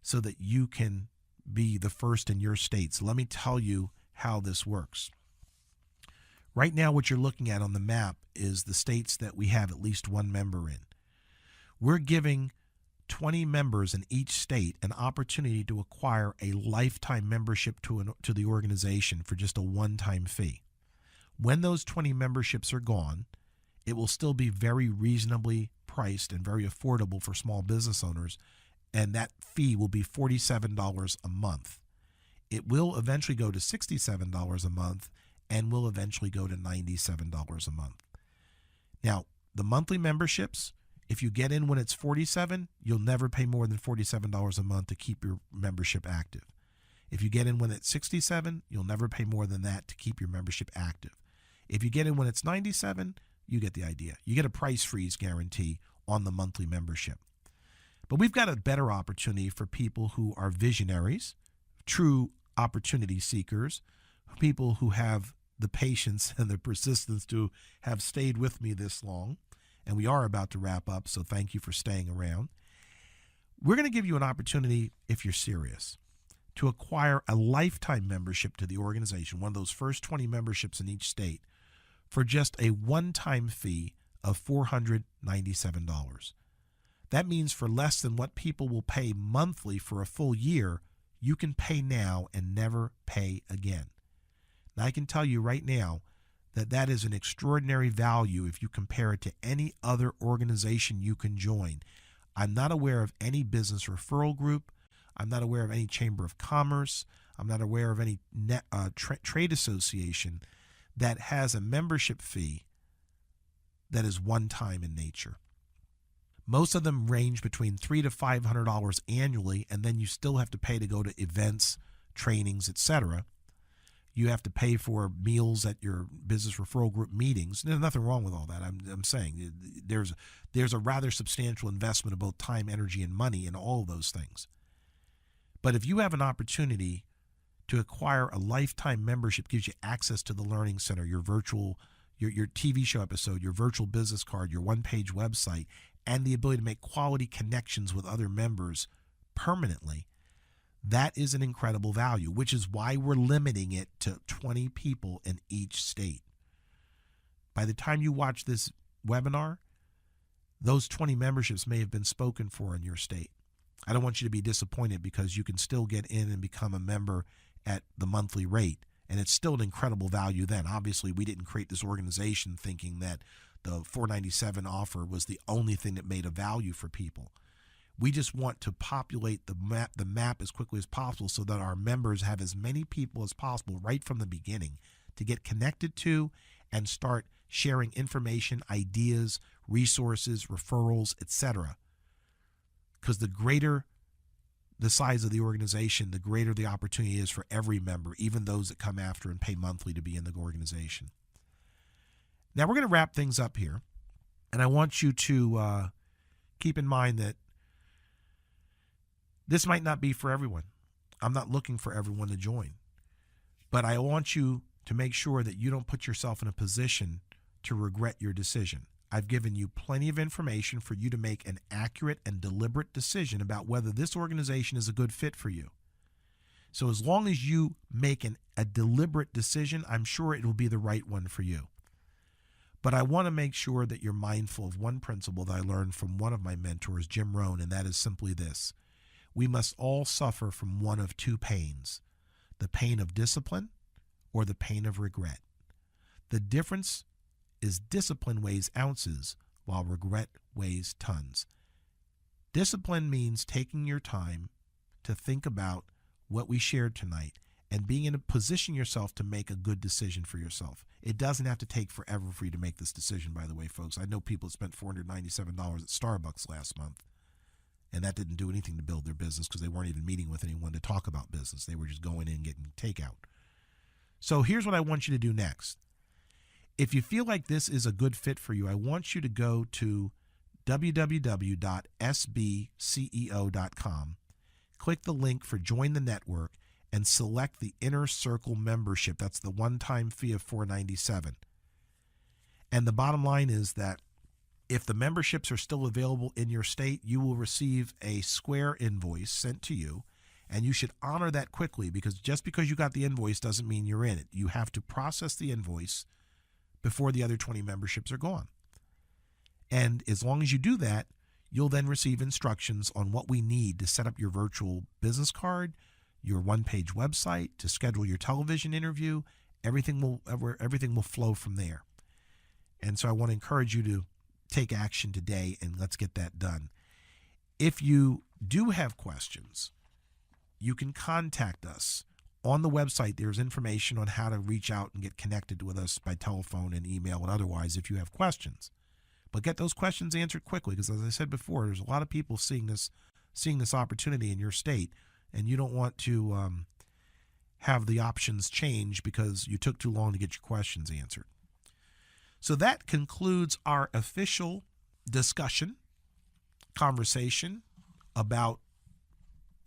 [SPEAKER 1] so that you can be the first in your state. So let me tell you how this works. Right now, what you're looking at on the map is the states that we have at least one member in. We're giving 20 members in each state an opportunity to acquire a lifetime membership to the organization for just a one-time fee. When those 20 memberships are gone, it will still be very reasonably priced and very affordable for small business owners, and that fee will be $47 a month. It will eventually go to $67 a month and will eventually go to $97 a month. Now, the monthly memberships, if you get in when it's $47, you'll never pay more than $47 a month to keep your membership active. If you get in when it's $67, you'll never pay more than that to keep your membership active. If you get in when it's $97, you get the idea. You get a price freeze guarantee on the monthly membership. But we've got a better opportunity for people who are visionaries, true opportunity seekers, people who have the patience and the persistence to have stayed with me this long. And we are about to wrap up, so thank you for staying around. We're going to give you an opportunity, if you're serious, to acquire a lifetime membership to the organization, one of those first 20 memberships in each state, for just a one-time fee of $497. That means for less than what people will pay monthly for a full year, you can pay now and never pay again. Now, I can tell you right now that that is an extraordinary value if you compare it to any other organization you can join. I'm not aware of any business referral group. I'm not aware of any chamber of commerce. I'm not aware of any trade association that has a membership fee that is one-time in nature. Most of them range between $300 to $500 annually, and then you still have to pay to go to events, trainings, etc. You have to pay for meals at your business referral group meetings. There's nothing wrong with all that. I'm saying there's a rather substantial investment of both time, energy, and money in all of those things. But if you have an opportunity to acquire a lifetime membership, gives you access to the Learning Center, your virtual, your TV show episode, your virtual business card, your one-page website, and the ability to make quality connections with other members permanently, that is an incredible value, which is why we're limiting it to 20 people in each state. By the time you watch this webinar, those 20 memberships may have been spoken for in your state. I don't want you to be disappointed because you can still get in and become a member at the monthly rate, and it's still an incredible value then. Obviously, we didn't create this organization thinking that the $497 offer was the only thing that made a value for people. We just want to populate the map as quickly as possible so that our members have as many people as possible right from the beginning to get connected to and start sharing information, ideas, resources, referrals, etc. Because the greater the size of the organization, the greater the opportunity is for every member, even those that come after and pay monthly to be in the organization. Now, we're going to wrap things up here, and I want you to keep in mind that this might not be for everyone. I'm not looking for everyone to join, but I want you to make sure that you don't put yourself in a position to regret your decision. I've given you plenty of information for you to make an accurate and deliberate decision about whether this organization is a good fit for you. So as long as you make a deliberate decision, I'm sure it will be the right one for you. But I want to make sure that you're mindful of one principle that I learned from one of my mentors, Jim Rohn, and that is simply this. We must all suffer from one of two pains, the pain of discipline or the pain of regret. The difference is discipline weighs ounces while regret weighs tons. Discipline means taking your time to think about what we shared tonight and being in a position yourself to make a good decision for yourself. It doesn't have to take forever for you to make this decision, by the way, folks. I know people spent $497 at Starbucks last month, and that didn't do anything to build their business because they weren't even meeting with anyone to talk about business. They were just going in and getting takeout. So here's what I want you to do next. If you feel like this is a good fit for you, I want you to go to www.sbceo.com, click the link for Join the Network, and select the Inner Circle membership. That's the one-time fee of $497. And the bottom line is that if the memberships are still available in your state, you will receive a Square invoice sent to you, and you should honor that quickly, because just because you got the invoice doesn't mean you're in it. You have to process the invoice before the other 20 memberships are gone. And as long as you do that, you'll then receive instructions on what we need to set up your virtual business card, your one-page website, to schedule your television interview. Everything will flow from there. And so I want to encourage you to take action today, and let's get that done. If you do have questions, you can contact us. On the website, there's information on how to reach out and get connected with us by telephone and email and otherwise if you have questions. But get those questions answered quickly, because as I said before, there's a lot of people seeing this opportunity in your state, and you don't want to have the options change because you took too long to get your questions answered. So that concludes our official conversation about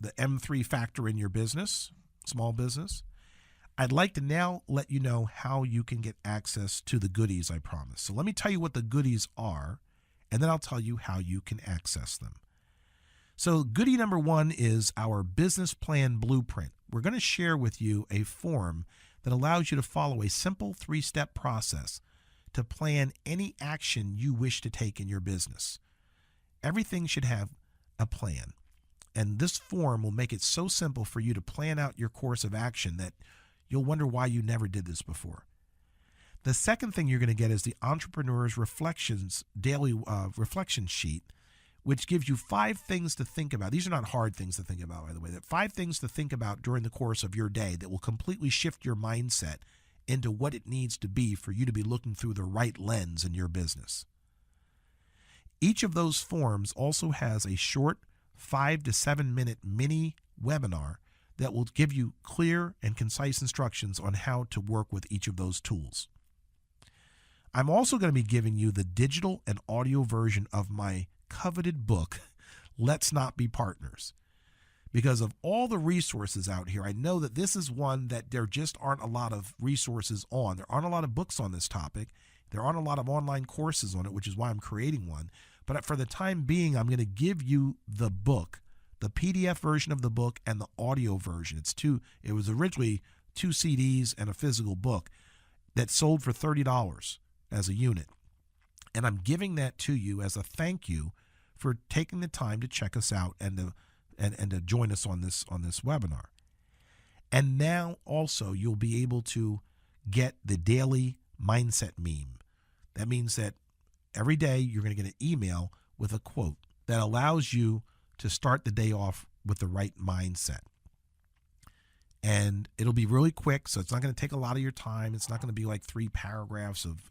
[SPEAKER 1] the M3 factor in your business, small business. I'd like to now let you know how you can get access to the goodies I promised. So let me tell you what the goodies are, and then I'll tell you how you can access them. So goodie number one is our business plan blueprint. We're going to share with you a form that allows you to follow a simple 3-step process to plan any action you wish to take in your business. Everything should have a plan. And this form will make it so simple for you to plan out your course of action that you'll wonder why you never did this before. The second thing you're going to get is the Entrepreneur's Reflections daily reflection sheet, which gives you 5 things to think about. These are not hard things to think about, by the way. That 5 things to think about during the course of your day that will completely shift your mindset into what it needs to be for you to be looking through the right lens in your business. Each of those forms also has a short 5 to 7 minute mini webinar that will give you clear and concise instructions on how to work with each of those tools. I'm also going to be giving you the digital and audio version of my coveted book, Let's Not Be Partners. Because of all the resources out here, I know that this is one that there just aren't a lot of resources on. There aren't a lot of books on this topic. There aren't a lot of online courses on it, which is why I'm creating one. But for the time being, I'm going to give you the book, the PDF version of the book and the audio version. It was originally 2 CDs and a physical book that sold for $30 as a unit. And I'm giving that to you as a thank you for taking the time to check us out and to join us on this webinar. And now also you'll be able to get the daily mindset meme. That means that every day you're going to get an email with a quote that allows you to start the day off with the right mindset. And it'll be really quick, so it's not going to take a lot of your time. It's not going to be like 3 paragraphs of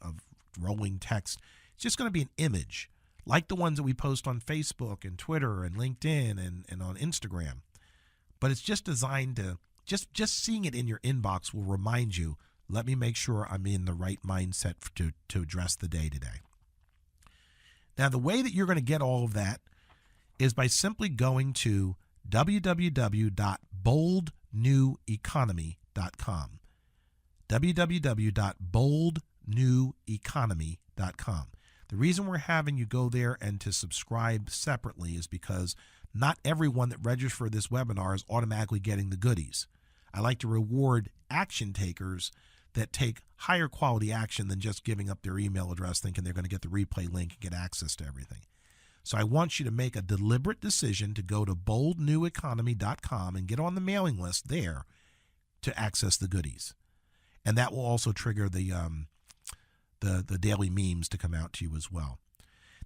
[SPEAKER 1] rolling text. It's just going to be an image, like the ones that we post on Facebook and Twitter and LinkedIn and on Instagram. But it's just designed to, just seeing it in your inbox will remind you, let me make sure I'm in the right mindset to address the day today. Now, the way that you're going to get all of that is by simply going to www.boldneweconomy.com. www.boldneweconomy.com. The reason we're having you go there and to subscribe separately is because not everyone that registers for this webinar is automatically getting the goodies. I like to reward action takers that take higher quality action than just giving up their email address thinking they're going to get the replay link and get access to everything. So I want you to make a deliberate decision to go to boldneweconomy.com and get on the mailing list there to access the goodies. And that will also trigger the daily memes to come out to you as well.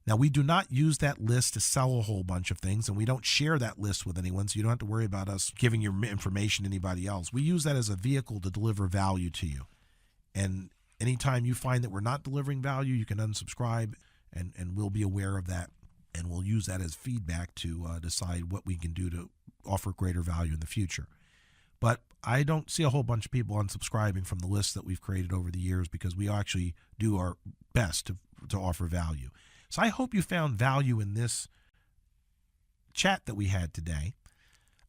[SPEAKER 1] Now, we do not use that list to sell a whole bunch of things, and we don't share that list with anyone, so you don't have to worry about us giving your information to anybody else. We use that as a vehicle to deliver value to you. And anytime you find that we're not delivering value, you can unsubscribe, and we'll be aware of that, and we'll use that as feedback to decide what we can do to offer greater value in the future. But I don't see a whole bunch of people unsubscribing from the list that we've created over the years because we actually do our best to offer value. So I hope you found value in this chat that we had today.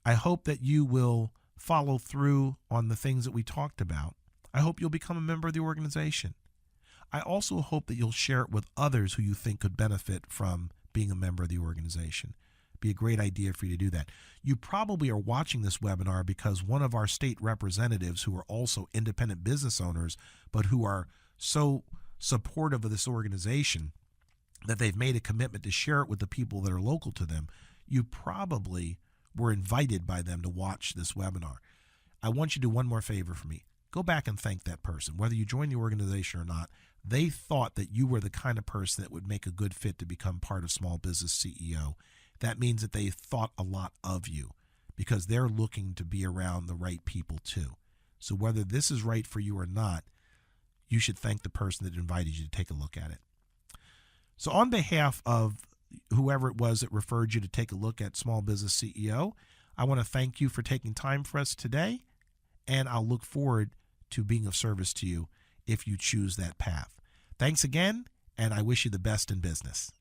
[SPEAKER 1] I hope that you will follow through on the things that we talked about. I hope you'll become a member of the organization. I also hope that you'll share it with others who you think could benefit from being a member of the organization. Be a great idea for you to do that. You probably are watching this webinar because one of our state representatives, who are also independent business owners, but who are so supportive of this organization that they've made a commitment to share it with the people that are local to them, you probably were invited by them to watch this webinar. I want you to do one more favor for me. Go back and thank that person. Whether you join the organization or not, they thought that you were the kind of person that would make a good fit to become part of Small Business CEO. That means that they thought a lot of you because they're looking to be around the right people too. So whether this is right for you or not, you should thank the person that invited you to take a look at it. So on behalf of whoever it was that referred you to take a look at Small Business CEO, I want to thank you for taking time for us today, and I'll look forward to being of service to you if you choose that path. Thanks again, and I wish you the best in business.